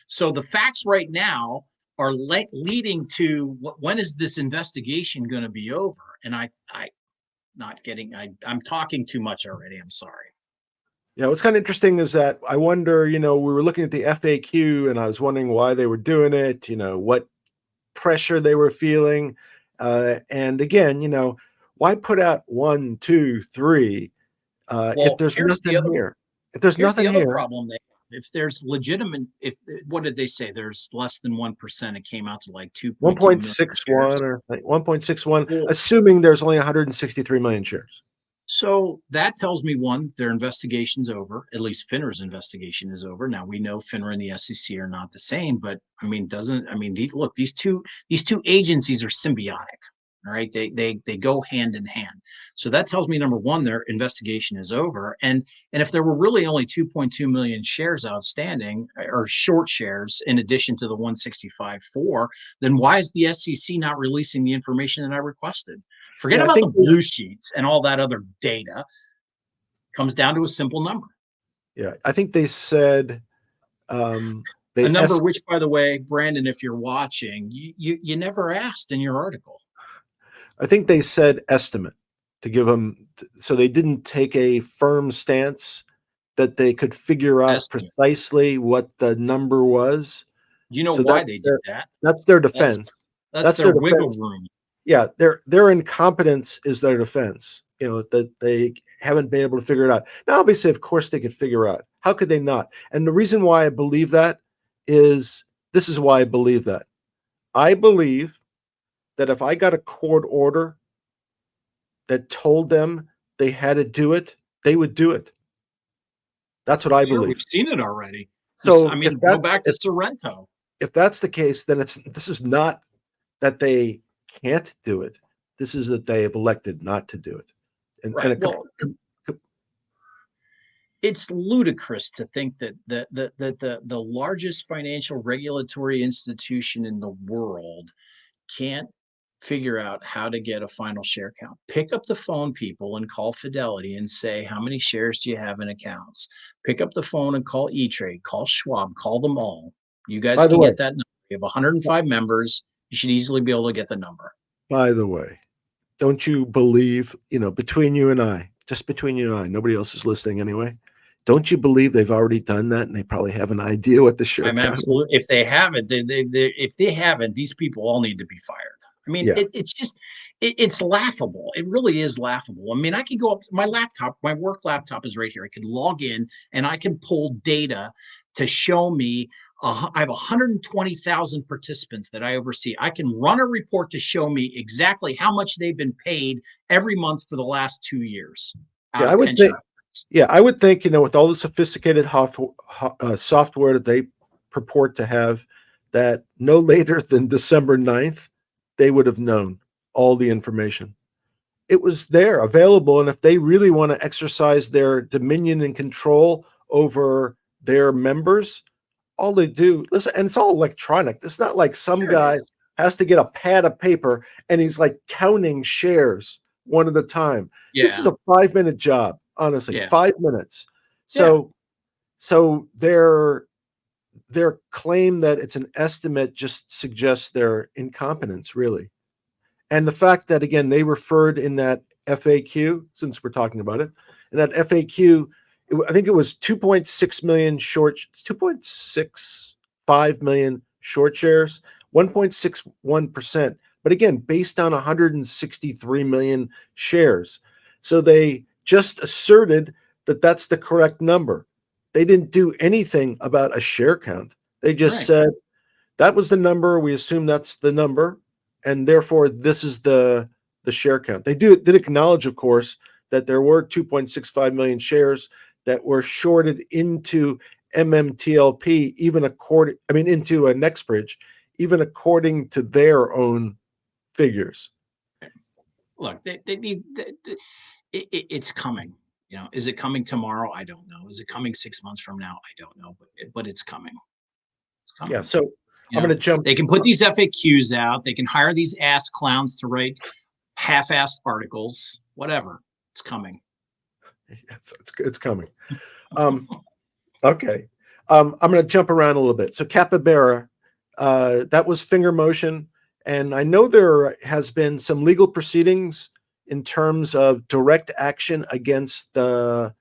So the facts right now are leading to when is this investigation going to be over? And I'm talking too much already. I'm sorry. Yeah, what's kind of interesting is that I wonder, we were looking at the FAQ and I was wondering why they were doing it, what pressure they were feeling. And again, why put out 1, 2, 3 if there's nothing here? If there's nothing here. Problem if there's legitimate, what did they say? There's less than 1%. It came out to like 1.61 or 1.61, assuming there's only 163 million shares. So that tells me, one, their investigation's over. At least FINRA's investigation is over. Now we know FINRA and the SEC are not the same, but look, these two agencies are symbiotic. All right, they go hand in hand. So that tells me, number one, their investigation is over. And if there were really only 2.2 million shares outstanding or short shares in addition to the 165.4, then why is the SEC not releasing the information that I requested? Forget about the blue sheets and all that other data. Comes down to a simple number. Yeah, I think they said a number which, by the way, Brandon, if you're watching, you never asked in your article. I think they said estimate to give them, so they didn't take a firm stance that they could figure out precisely what the number was. You know why they did that? That's their defense. That's their wiggle room. Yeah, their incompetence is their defense. That they haven't been able to figure it out. Now, obviously, of course, they could figure out. How could they not? And the reason why I believe that is, this is why I believe that. I believe that if I got a court order that told them they had to do it, they would do it. That's what I believe. We've seen it already. So go back to Sorrento. If that's the case, then this is not that they can't do it. This is that they have elected not to do it. It's ludicrous to think that the largest financial regulatory institution in the world can't figure out how to get a final share count. Pick up the phone, people, and call Fidelity and say, how many shares do you have in accounts? Pick up the phone and call E-Trade, call Schwab, call them all. You guys can get that number. You have 105 members. You should easily be able to get the number. By the way, don't you believe, between you and I, just between you and I, nobody else is listening anyway. Don't you believe they've already done that and they probably have an idea what the share count is? Absolutely. If they haven't, if they haven't, these people all need to be fired. I mean, it's laughable. It really is laughable. I mean, I can go up my laptop, my work laptop is right here. I can log in and I can pull data to show me. I have 120,000 participants that I oversee. I can run a report to show me exactly how much they've been paid every month for the last 2 years. I would think, with all the sophisticated software that they purport to have, that no later than December 9th, they would have known all the information. It was there, available, and if they really want to exercise their dominion and control over their members, all they do, listen, and it's all electronic. It's not like some guy has to get a pad of paper and he's like counting shares one at a time. Yeah. This is a 5-minute job, honestly, 5 minutes. So their claim that it's an estimate just suggests their incompetence, really. And the fact that, again, they referred in that FAQ, since we're talking about it, in that FAQ, I think it was 2.6 million 2.65 million short shares, 1.61%. But again, based on 163 million shares. So they just asserted that that's the correct number. They didn't do anything about a share count. They just said that was the number. We assume that's the number. And therefore, this is the share count. They did acknowledge, of course, that there were 2.65 million shares that were shorted into MMTLP, into a NextBridge, even according to their own figures. look, they need it's coming. Is it coming tomorrow? I don't know. Is it coming 6 months from now? I don't know, but it's coming. It's Yeah. coming. So You I'm going know, to jump. they can put these FAQs out. They can hire these ass clowns to write half-assed articles. Whatever. It's coming. It's coming. Um, okay. I'm going to jump around a little bit. So capybara, that was finger motion, and I know there has been some legal proceedings in terms of direct action against the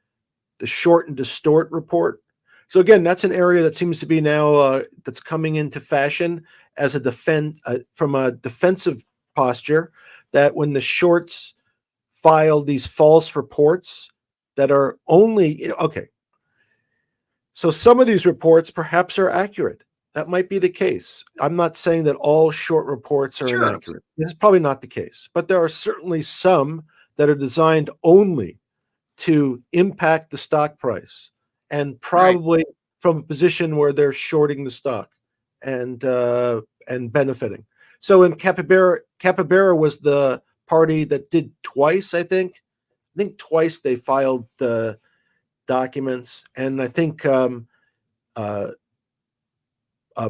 short and distort report. So again, that's an area that seems to be now that's coming into fashion as a from a defensive posture. That when the shorts file these false reports that are only okay. So some of these reports perhaps are accurate. That might be the case. I'm not saying that all short reports are Sure. inaccurate. This is probably not the case, but there are certainly some that are designed only to impact the stock price and Right. probably from a position where they're shorting the stock and benefiting. So in Capybara was the party that did twice, I think. I think twice they filed the documents, and I think uh,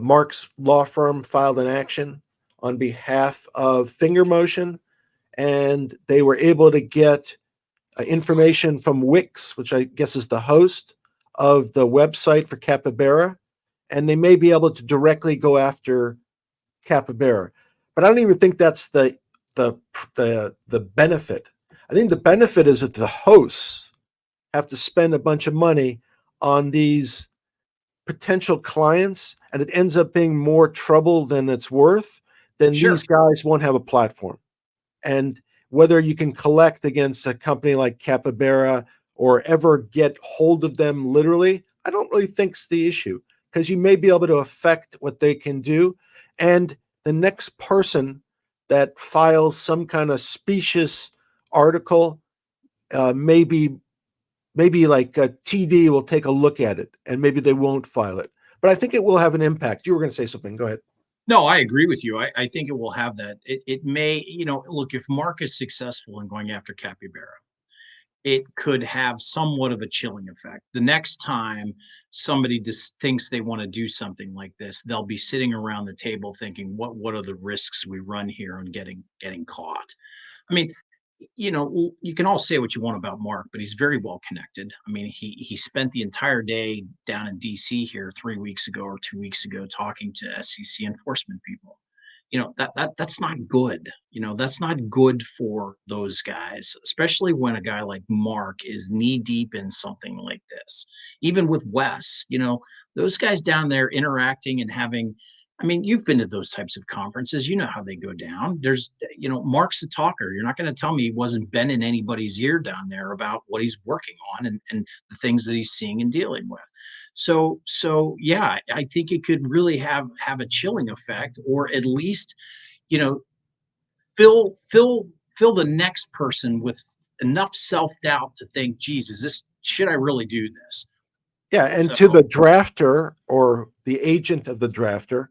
Mark's law firm filed an action on behalf of Finger Motion, and they were able to get information from Wix, which I guess is the host of the website for Capybara, and they may be able to directly go after Capybara. But I don't even think that's the the benefit. I think the benefit is that the hosts have to spend a bunch of money on these potential clients, and it ends up being more trouble than it's worth. Then Sure. these guys won't have a platform. And whether you can collect against a company like Capybara or ever get hold of them literally, I don't really think's the issue because you may be able to affect what they can do. And the next person that files some kind of specious article, maybe like TD will take a look at it and maybe they won't file it. But I think it will have an impact. You were going to say something. Go ahead. No, I agree with you. I think it will have that. It may, look, if Mark is successful in going after Capybara, it could have somewhat of a chilling effect. The next time somebody just thinks they want to do something like this, they'll be sitting around the table thinking, what are the risks we run here on getting caught? I mean, you can all say what you want about Mark, but he's very well connected. I mean, he spent the entire day down in DC here 3 weeks ago or 2 weeks ago talking to SEC enforcement people. That's not good. That's not good for those guys, especially when a guy like Mark is knee deep in something like this. Even with Wes, those guys down there interacting and having, I mean, you've been to those types of conferences. You know how they go down. Mark's the talker. You're not going to tell me he wasn't bending anybody's ear down there about what he's working on and the things that he's seeing and dealing with. So yeah, I think it could really have a chilling effect, or at least, you know, fill the next person with enough self-doubt to think, Jesus, this should I really do this? Yeah. And to So the drafter or the agent of the drafter,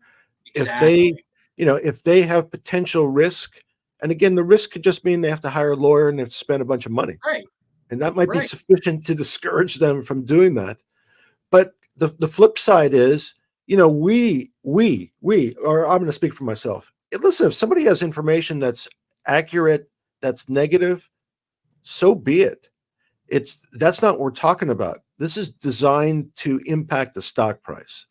if they, exactly. if they have potential risk, and again, the risk could just mean they have to hire a lawyer and they have to spend a bunch of money, Right, and that might be right. sufficient to discourage them from doing that. But the flip side is, or I'm going to speak for myself. Listen, if somebody has information that's accurate, that's negative, so be it. That's not what we're talking about. This is designed to impact the stock price.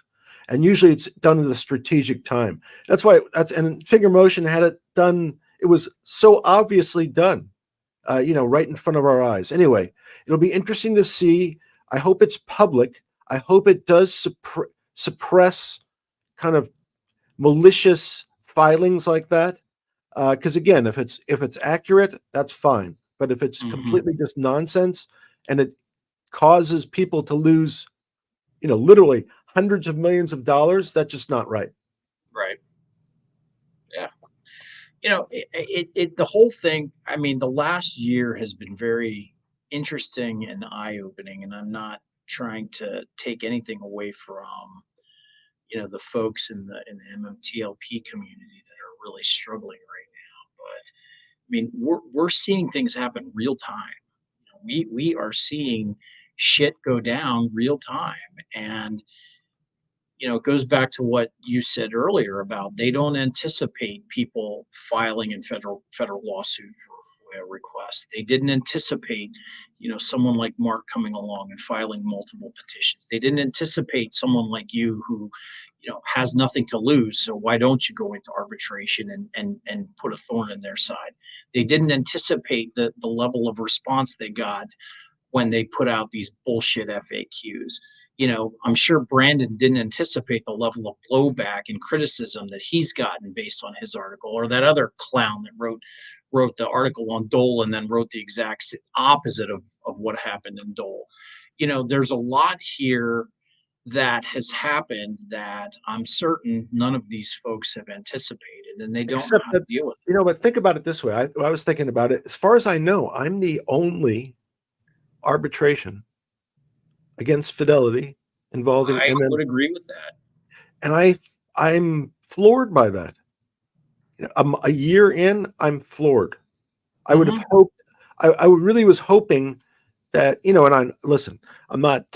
And usually it's done at a strategic time. That's why and Finger Motion had it done. It was so obviously done, right in front of our eyes. Anyway, it'll be interesting to see. I hope it's public. I hope it does suppress kind of malicious filings like that. Because again, if it's accurate, that's fine. But if it's Mhm. completely just nonsense and it causes people to lose, literally hundreds of millions of dollars, that's just not right. Right. Yeah. The whole thing, I mean, the last year has been very interesting and eye-opening, and I'm not trying to take anything away from, the folks in the MMTLP community that are really struggling right now. But mean, we're seeing things happen real time. We are seeing shit go down real time, and it goes back to what you said earlier about they don't anticipate people filing in federal lawsuit for FOIA requests. They didn't anticipate, someone like Mark coming along and filing multiple petitions. They didn't anticipate someone like you who, has nothing to lose. So why don't you go into arbitration and put a thorn in their side? They didn't anticipate the level of response they got when they put out these bullshit FAQs. I'm sure Brandon didn't anticipate the level of blowback and criticism that he's gotten based on his article, or that other clown that wrote the article on Dole and then wrote the exact opposite of what happened in Dole. There's a lot here that has happened that I'm certain none of these folks have anticipated, and they don't know Except how that, to deal with it. but think about it this way. I was thinking about it. As far as I know, I'm the only arbitration against Fidelity involving I MM, would agree with that. and I'm floored by that. A year in, I'm floored. I would have hoped. I really was hoping that, listen, I'm not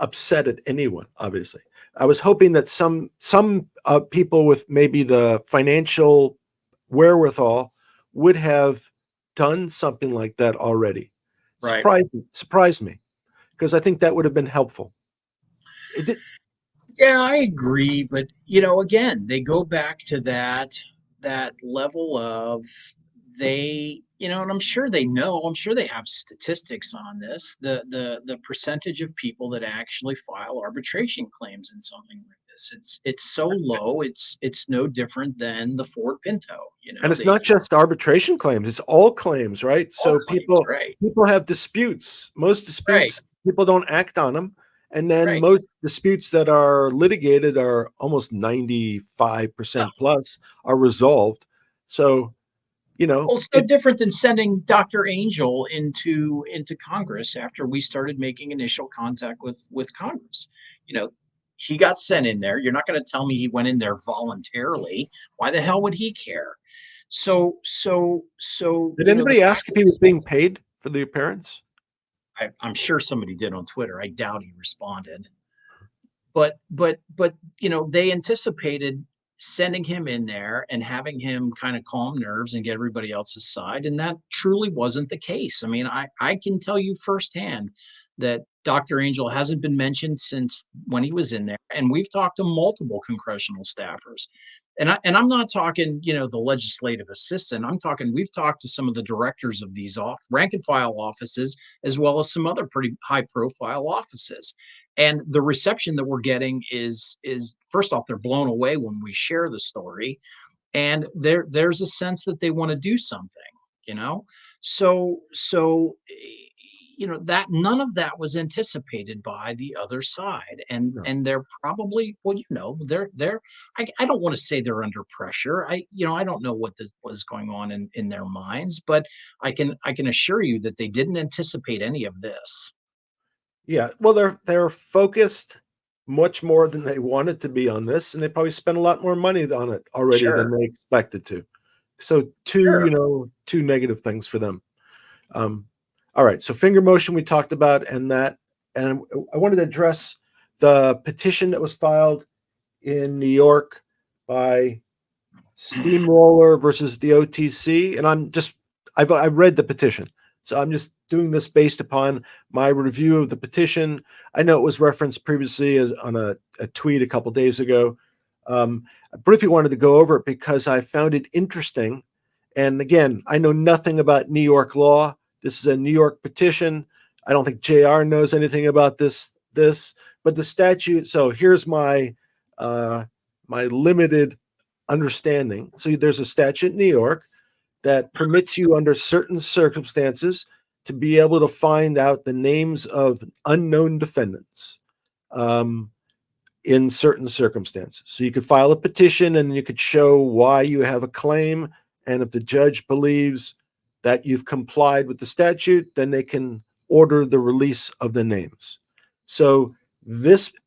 upset at anyone. Obviously, I was hoping that some people with maybe the financial wherewithal would have done something like that already. Right. Surprised me, because I think that would have been helpful. It did. Yeah, I agree, but again, they go back to that level of and I'm sure they know, I'm sure they have statistics on this, the percentage of people that actually file arbitration claims in something like this. It's so low, it's no different than the Ford Pinto, And it's they not just arbitration claims; it's all claims, right? all So claims, right, people have disputes. Most right, disputes, people don't act on them, and then right. most disputes that are litigated are almost 95% plus are resolved. So, Well, it's no different than sending Dr. Angel into Congress after we started making initial contact with Congress. You know, he got sent in there. You're not going to tell me he went in there voluntarily. Why the hell would he care? So did anybody ask if he was being paid for the appearance? I'm sure somebody did on Twitter. I doubt he responded. But they anticipated sending him in there and having him kind of calm nerves and get everybody else's side, and that truly wasn't the case. I mean, I can tell you firsthand that Dr. Angel hasn't been mentioned since when he was in there, and we've talked to multiple congressional staffers. And I'm not talking, the legislative assistant. I'm talking, we've talked to some of the directors of these rank and file offices, as well as some other pretty high profile offices. And the reception that we're getting is first off, they're blown away when we share the story, and there's a sense that they want to do something, you know. So that none of that was anticipated by the other side, and No. and they're probably, well, they're I don't want to say they're under pressure. I don't know what was going on in their minds, but I can assure you that they didn't anticipate any of this. Yeah, well, they're focused much more than they wanted to be on this, and they probably spent a lot more money on it already than Sure, they expected to. So sure. two negative things for them. All right, so finger motion we talked about, and I wanted to address the petition that was filed in New York by Steamroller versus the OTC, and I've read the petition, so I'm just doing this based upon my review of the petition. I know it was referenced previously as on a tweet a couple days ago. I briefly wanted to go over it because I found it interesting. And again, I know nothing about New York law. This is a New York petition. I don't think JR knows anything about this, but the statute. So here's my limited understanding. So there's a statute in New York that permits you under certain circumstances to be able to find out the names of unknown defendants in certain circumstances. So you could file a petition and you could show why you have a claim. And if the judge believes that you've complied with the statute, then they can order the release of the names. So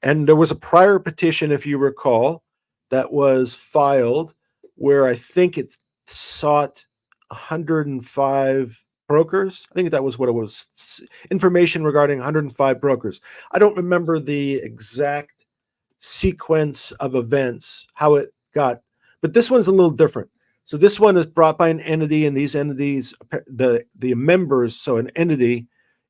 and there was a prior petition, if you recall, that was filed where I think it sought 105 brokers. I think that was what it was. Information regarding 105 brokers. I don't remember the exact sequence of events, how it got, but this one's a little different. So this one is brought by an entity, and these entities, the members, so an entity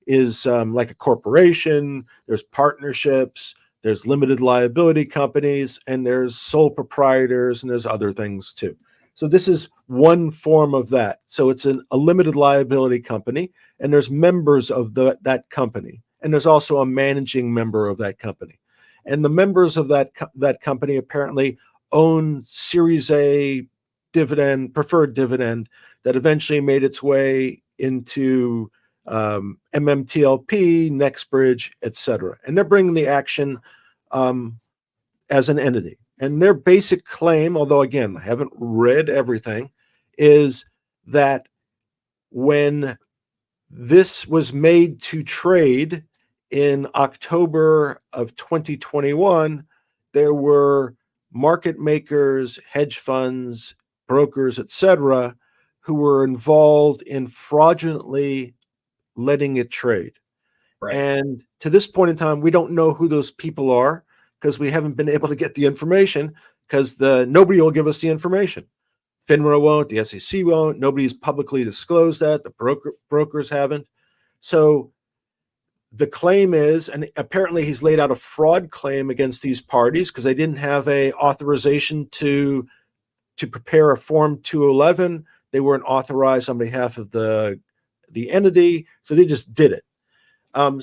is like a corporation, there's partnerships, there's limited liability companies, and there's sole proprietors, and there's other things too. So this is one form of that. So it's a limited liability company, and there's members of that company, and there's also a managing member of that company. And the members of that company apparently own Series A preferred dividend that eventually made its way into MMTLP, NextBridge, etc. And they're bringing the action as an entity. And their basic claim, although again, I haven't read everything, is that when this was made to trade in October of 2021, there were market makers, hedge funds, brokers, etc., who were involved in fraudulently letting it trade. Right. And to this point in time, we don't know who those people are because we haven't been able to get the information because nobody will give us the information. FINRA won't, the SEC won't, nobody's publicly disclosed that, the brokers haven't. So the claim is, and apparently he's laid out a fraud claim against these parties because they didn't have a authorization to prepare a Form 211. They weren't authorized on behalf of the entity, so they just did it.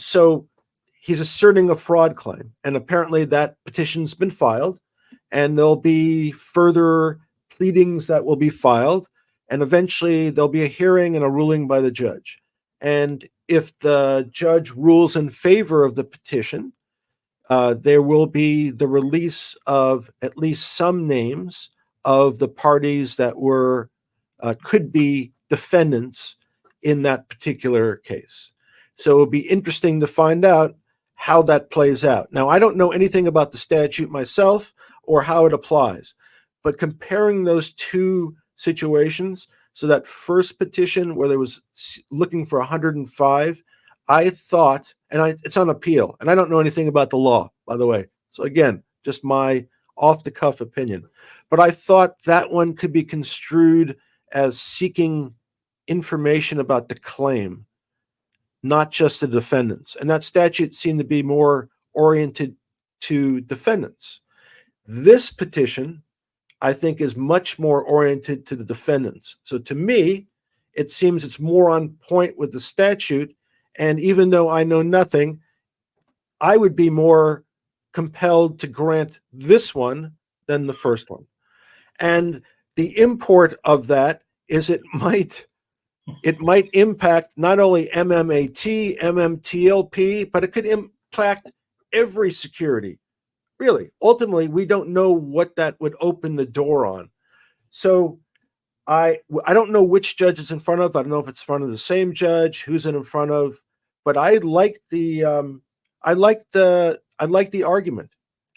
So he's asserting a fraud claim, and apparently that petition's been filed, and there'll be further pleadings that will be filed, and eventually there'll be a hearing and a ruling by the judge. And if the judge rules in favor of the petition, there will be the release of at least some names of the parties that were could be defendants in that particular case. So it'll be interesting to find out how that plays out. Now, I don't know anything about the statute myself or how it applies, but comparing those two situations, so that first petition where there was looking for 105, I thought, and it's on appeal, and I don't know anything about the law, by the way. So again, just my off-the-cuff opinion. But I thought that one could be construed as seeking information about the claim, not just the defendants. And that statute seemed to be more oriented to defendants. This petition, I think, is much more oriented to the defendants. So to me, it seems it's more on point with the statute. And even though I know nothing, I would be more compelled to grant this one than the first one. And the import of that is it might impact not only MMAT, MMTLP, but it could impact every security. Really, ultimately, we don't know what that would open the door on. So I don't know which judge it's in front of. I don't know if it's in front of the same judge, who's it in front of, but I like the argument,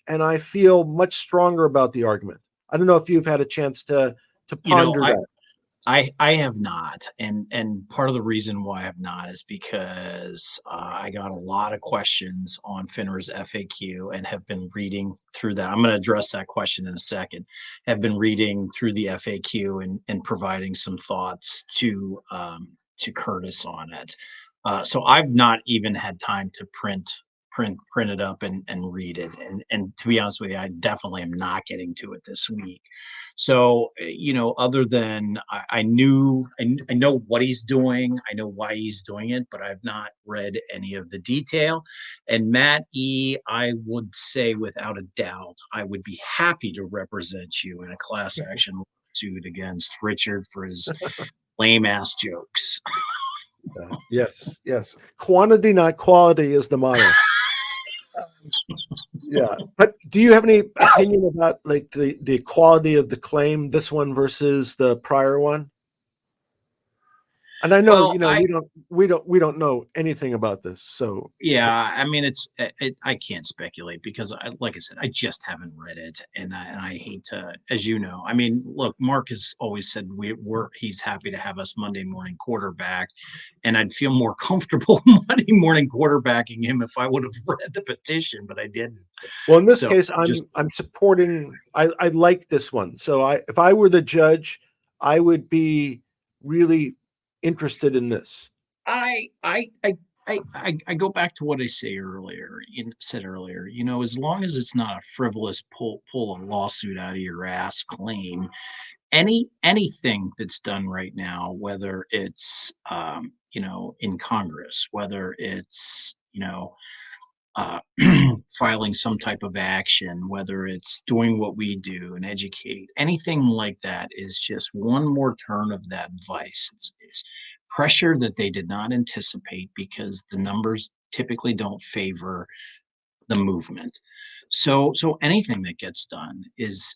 and I feel much stronger about the argument. I don't know if you've had a chance to ponder that. I have not, and part of the reason why I have not is because I got a lot of questions on FINRA's FAQ and have been reading through that. I'm going to address that question in a second. Have been reading through the FAQ and providing some thoughts to Curtis on it. So I've not even had time to print it up and read it. And to be honest with you, I definitely am not getting to it this week. So, other than I know what he's doing, I know why he's doing it, but I've not read any of the detail. And Matt E., I would say without a doubt, I would be happy to represent you in a class action suit against Richard for his lame ass jokes. Yes. Quantity, not quality, is the motto. Yeah, but do you have any opinion about like the quality of the claim, this one versus the prior one? And I know, Well, we don't know anything about this. So yeah, I mean, I can't speculate because, like I said, I just haven't read it, and I hate to, as you know, I mean, look, Mark has always said he's happy to have us Monday morning quarterback, and I'd feel more comfortable Monday morning quarterbacking him if I would have read the petition, but I didn't. well, in this So case, just I'm supporting. I like this one. So if I were the judge, I would be really interested in this. I I I I go back to what I said earlier, as long as it's not a frivolous pull a lawsuit out of your ass claim, anything that's done right now, whether it's in Congress, whether it's uh, filing some type of action, whether it's doing what we do and educate, anything like that is just one more turn of that vice. It's pressure that they did not anticipate because the numbers typically don't favor the movement. So anything that gets done is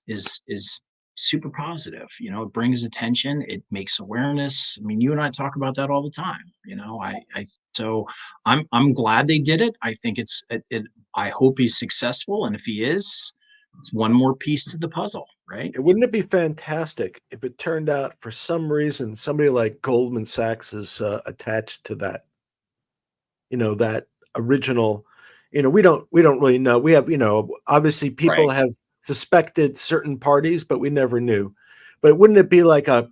super positive. It brings attention, it makes awareness. I mean, you and I talk about that all the time. I so I'm glad they did it. I think I hope he's successful, and if he is, it's one more piece to the puzzle, right? Wouldn't it be fantastic if it turned out for some reason somebody like Goldman Sachs is attached to that? That original. We don't really know. We have, obviously people Right. have suspected certain parties, but we never knew. But wouldn't it be like a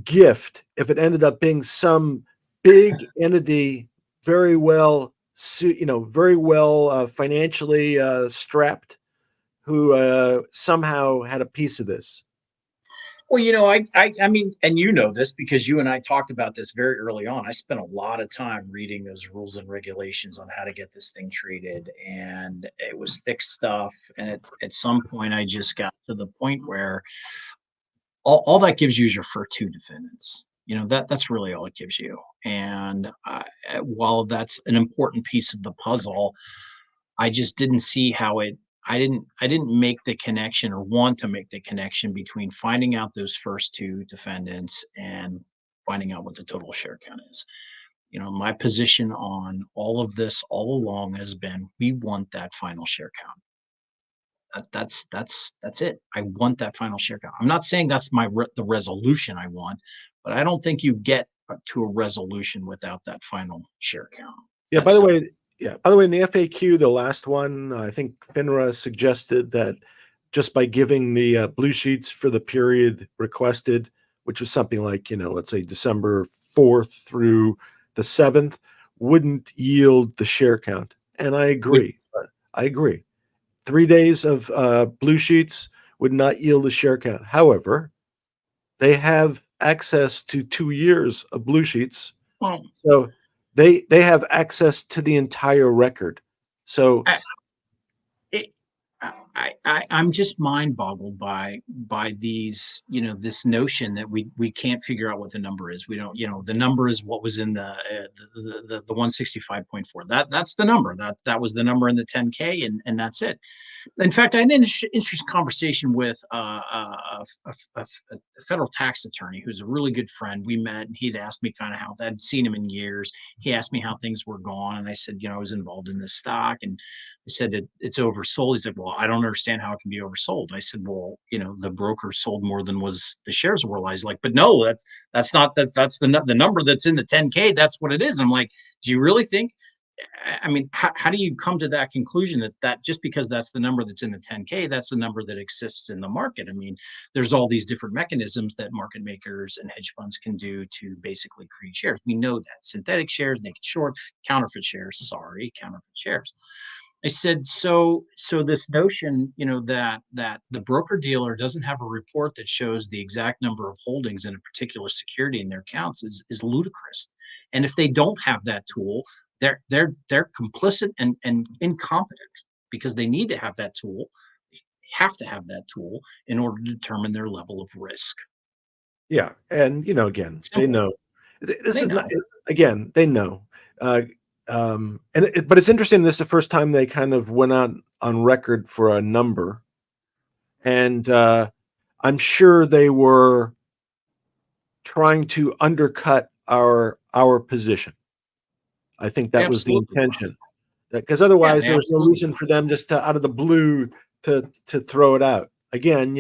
gift if it ended up being some big entity, very well, very well financially strapped, who somehow had a piece of this? Well, I mean, and you know this because you and I talked about this very early on. I spent a lot of time reading those rules and regulations on how to get this thing treated, and it was thick stuff. And at some point, I just got to the point where all that gives you is your first two defendants. That's really all it gives you. And while that's an important piece of the puzzle, I just didn't see how it I didn't make the connection or want to make the connection between finding out those first two defendants and finding out what the total share count is. My position on all of this all along has been we want that final share count. That's it. I want that final share count. I'm not saying that's the resolution I want, but I don't think you get to a resolution without that final share count. It's Yeah. that By the simple. way, yeah. By the way, in the FAQ, the last one, I think FINRA suggested that just by giving the blue sheets for the period requested, which was something like, let's say December 4th through the 7th, wouldn't yield the share count. And I Would agree. I agree. 3 days of blue sheets would not yield a share count. However, they have access to 2 years of blue sheets, well, so they have access to the entire record. So I, it, I'm just mind boggled by these, this notion that we can't figure out what the number is. We don't, the number is what was in the 165.4. That's the number. That was the number in the 10K, and that's it. In fact, I had an interesting conversation with a federal tax attorney who's a really good friend. We met, and he'd asked me kind of how I'd seen him in years. He asked me how things were going, and I said, I was involved in this stock, and I said it's oversold. He's like, well, I don't understand how it can be oversold. I said, well, the broker sold more than was the shares were. I was like, but no, that's not that's the number that's in the 10K. That's what it is. I'm like, do you really think? I mean, how do you come to that conclusion that just because that's the number that's in the 10K, that's the number that exists in the market? I mean, there's all these different mechanisms that market makers and hedge funds can do to basically create shares. We know that synthetic shares, naked short, counterfeit shares. Sorry, counterfeit shares. I said, so this notion, that the broker dealer doesn't have a report that shows the exact number of holdings in a particular security in their accounts is ludicrous. And if they don't have that tool, they're complicit and incompetent because they need to have that tool. They have to have that tool in order to determine their level of risk. yeah, and again, they Simple. know. This They is not know. again. They know. Uh, but it's interesting. This is the first time they kind of went on record for a number, and I'm sure they were trying to undercut our position. I think They that was the absolutely were. intention. Because Yeah, otherwise, they there was no absolutely reason were. for them just to out of the blue to throw it out. Again,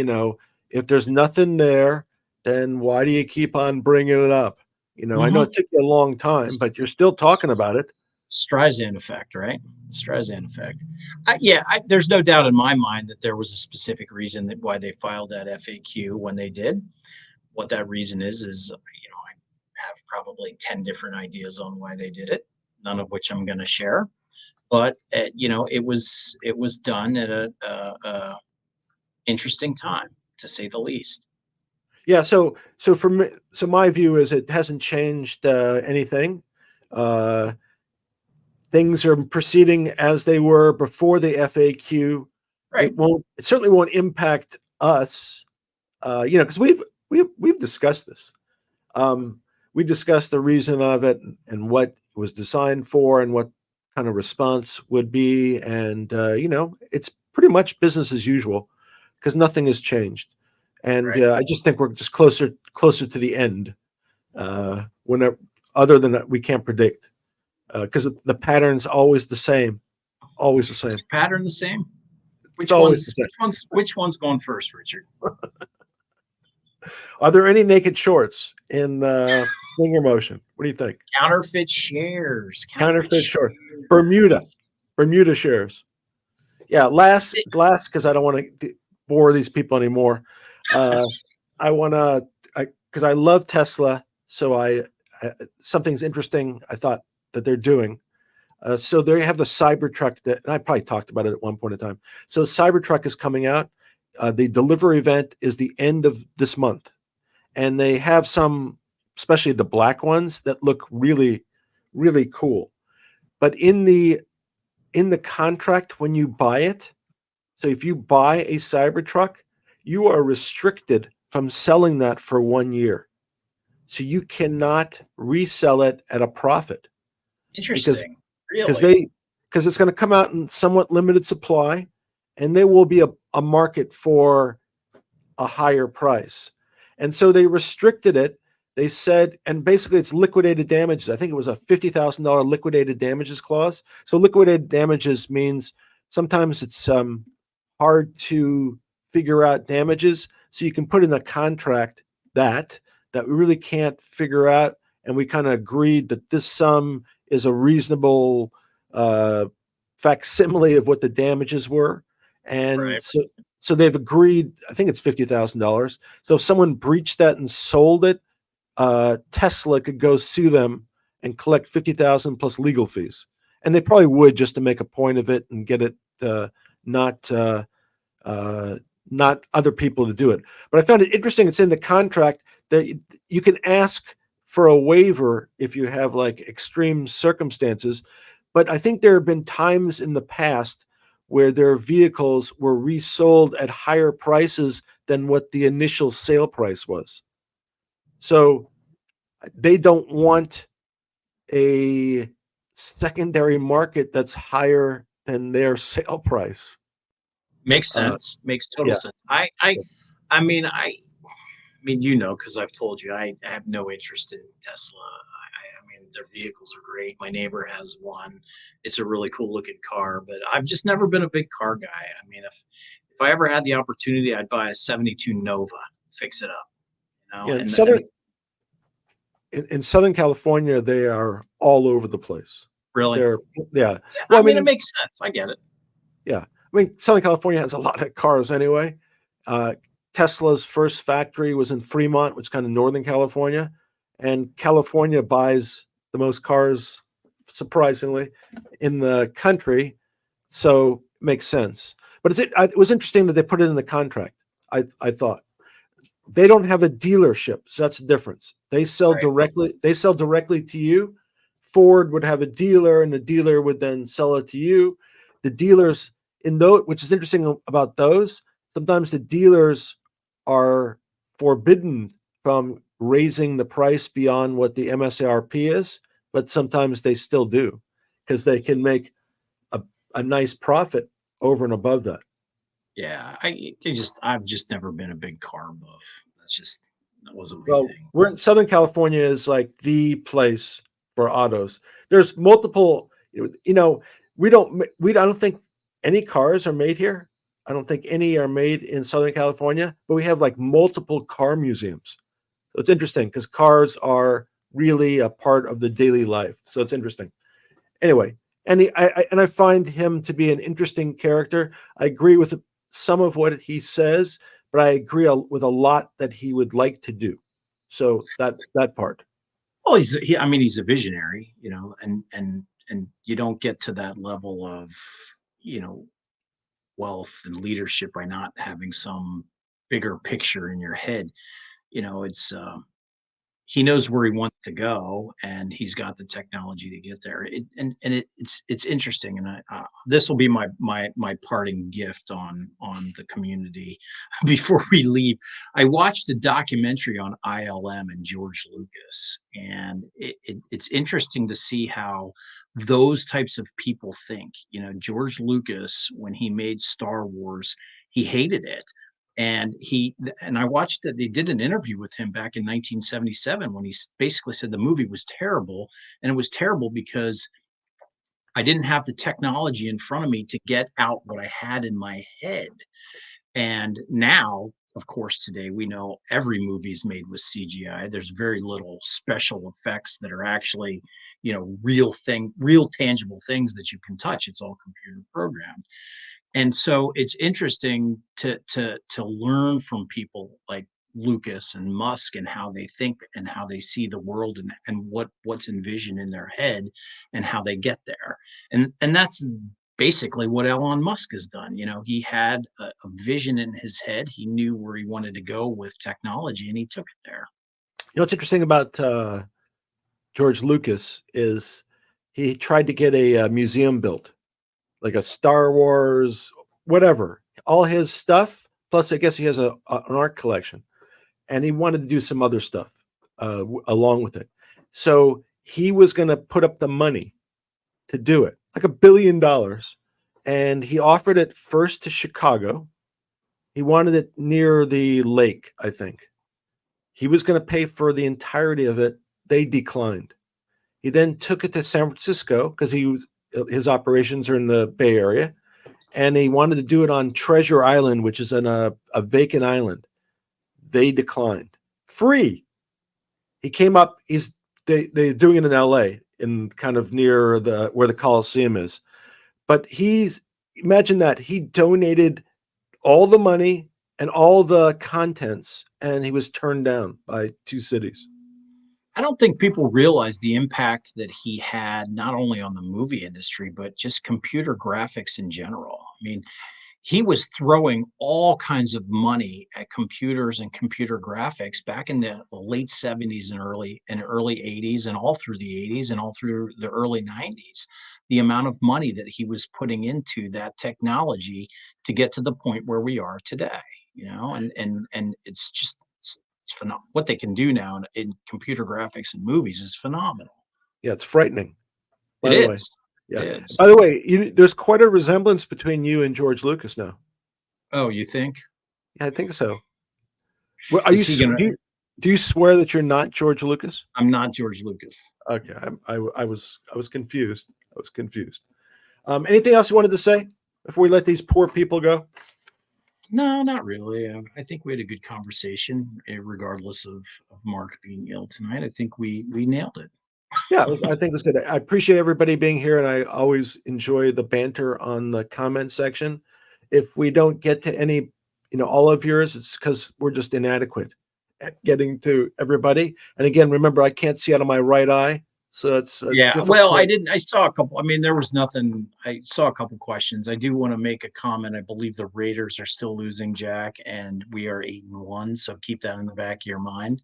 if there's nothing there, then why do you keep on bringing it up? I know Mhm. it took you a long time, but you're still talking about it. Streisand effect, right? Streisand effect. There's no doubt in my mind that there was a specific reason that why they filed that FAQ when they did. What that reason is, I have probably 10 different ideas on why they did it, none of which I'm going to share. But it was done at a interesting time, to say the least. Yeah. So for me, so my view is it hasn't changed anything. Uh, Things are proceeding as they were before the FAQ. Right. It certainly won't impact us, because we've discussed this. We discussed the reason of it and what it was designed for and what kind of response would be. And, it's pretty much business as usual because nothing has changed. And Right. I just think we're just closer to the end, whenever, other than that, we can't predict because the pattern's always the same, always the Is same. the pattern the same? It's Which always the one's same. which one's which one's going first, Richard? Are there any naked shorts in finger motion? What do you think? Counterfeit shares. Counterfeit Counterfeit short. shares. Bermuda shares. Yeah, last, because I don't want to bore these people anymore. I want to, because I love Tesla, so something's interesting. I thought that they're doing. So they have the Cybertruck that, and I probably talked about it at one point in time. So Cybertruck is coming out. The delivery event is the end of this month, and they have some, especially the black ones that look really, really cool. But in the contract when you buy it, so if you buy a Cybertruck, you are restricted from selling that for 1 year. So you cannot resell it at a profit because Interesting. because Really? they because it's going to come out in somewhat limited supply, and there will be a market for a higher price. And so they restricted it. They said, and basically it's liquidated damages. I think it was a $50,000 liquidated damages clause. So liquidated damages means sometimes it's hard to figure out damages. So you can put in a contract that we really can't figure out. And we kind of agreed that this sum is a reasonable facsimile of what the damages were. And Right. so they've agreed, I think it's $50,000. So if someone breached that and sold it, Tesla could go sue them and collect 50,000 plus legal fees. And they probably would just to make a point of it and get it not not other people to do it. But I found it interesting. It's in the contract that you can ask for a waiver if you have like extreme circumstances. But I think there have been times in the past where their vehicles were resold at higher prices than what the initial sale price was. So they don't want a secondary market that's higher than their sale price. Makes Uh, sense. Makes total yeah. sense. I mean, because I've told you, I have no interest in Tesla. I mean, their vehicles are great. My neighbor has one. It's a really cool looking car, but I've just never been a big car guy. I mean, if I ever had the opportunity, I'd buy a '72 Nova, fix it up, Yeah, and in Southern California, they are all over the place. really, They're yeah. yeah. Well, I I mean, it mean, makes sense. I get it. yeah. I mean, Southern California has a lot of cars anyway. Uh, Tesla's first factory was in Fremont, which is kind of Northern California, and California buys the most cars, surprisingly, in the country. So it makes sense. But it was interesting that they put it in the contract. I thought they don't have a dealership, so that's the difference. They sell Right. directly. They sell directly to you. Ford would have a dealer, and the dealer would then sell it to you. The dealers in those, which is interesting about those, sometimes the dealers are forbidden from raising the price beyond what the MSRP is, but sometimes they still do because they can make a nice profit over and above that. Yeah. I've just never been a big car buff. That's just That wasn't my Well, thing. we're in Southern California is like the place for autos. There's multiple, I don't think any cars are made here. I don't think any are made in Southern California, but we have like multiple car museums. So it's interesting because cars are really a part of the daily life. So it's interesting. Anyway, and I find him to be an interesting character. I agree with some of what he says, but I agree with a lot that he would like to do. So that part. Well, I mean, he's a visionary, and you don't get to that level of, you know, wealth and leadership by not having some bigger picture in your head. It's he knows where he wants to go, and he's got the technology to get there. It's interesting, and this will be my parting gift on the community before we leave. I watched a documentary on ILM and George Lucas, and it's interesting to see how those types of people think. George Lucas, when he made Star Wars, he hated it, and I watched that they did an interview with him back in 1977 when he basically said the movie was terrible, and it was terrible because I didn't have the technology in front of me to get out what I had in my head. And now, of course, today we know every movie is made with CGI. There's very little special effects that are actually, real tangible things that you can touch. It's all computer programmed. And so it's interesting to learn from people like Lucas and Musk and how they think and how they see the world, and what's envisioned in their head and how they get there. And that's basically what Elon Musk has done. He had a vision in his head. He knew where he wanted to go with technology, and he took it there. What's interesting about George Lucas is he tried to get a museum built, like a Star Wars, whatever, all his stuff. Plus, I guess he has an art collection, and he wanted to do some other stuff along with it. So he was going to put up the money to do it, like $1 billion. And he offered it first to Chicago. He wanted it near the lake, I think. He was going to pay for the entirety of it. They declined. He then took it to San Francisco because his operations are in the Bay Area, and he wanted to do it on Treasure Island, which is on a vacant island. They declined. Free. He came up. They're doing it in LA, in kind of near where the Coliseum is. But imagine that he donated all the money and all the contents, and he was turned down by two cities. I don't think people realize the impact that he had not only on the movie industry, but just computer graphics in general. I mean, he was throwing all kinds of money at computers and computer graphics back in the late 70s and early 80s, and all through the 80s and all through the early 90s. The amount of money that he was putting into that technology to get to the point where we are today, and it's just it's phenomenal. What they can do now in computer graphics and movies is phenomenal. Yeah, it's frightening. It is. Yeah. It is. By the way, there's quite a resemblance between you and George Lucas now. Oh, you think? Yeah, I think so. Well, do you swear that you're not George Lucas? I'm not George Lucas. Okay, I was confused. I was confused. Anything else you wanted to say before we let these poor people go? No, not really. I think we had a good conversation, regardless of Mark being ill tonight. I think we nailed it. Yeah, I think it was good. I appreciate everybody being here, and I always enjoy the banter on the comment section. If we don't get to any, all of yours, it's because we're just inadequate at getting to everybody. And again, remember, I can't see out of my right eye, so it's Well, I didn't. I saw a couple. I mean, there was nothing. I saw a couple questions. I do want to make a comment. I believe the Raiders are still losing, Jack, and we are 8-1. So keep that in the back of your mind.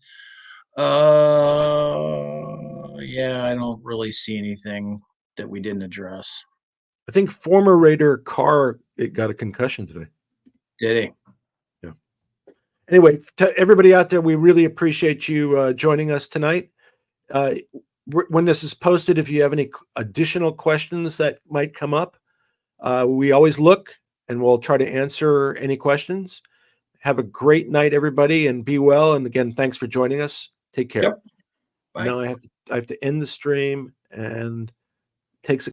Yeah, I don't really see anything that we didn't address. I think former Raider Carr got a concussion today. Did he? Yeah. Anyway, to everybody out there, we really appreciate you joining us tonight. When this is posted, if you have any additional questions that might come up, we always look and we'll try to answer any questions. Have a great night, everybody, and be well. And again, thanks for joining us. Take care. Yep. Bye. Now I have to end the stream and takes a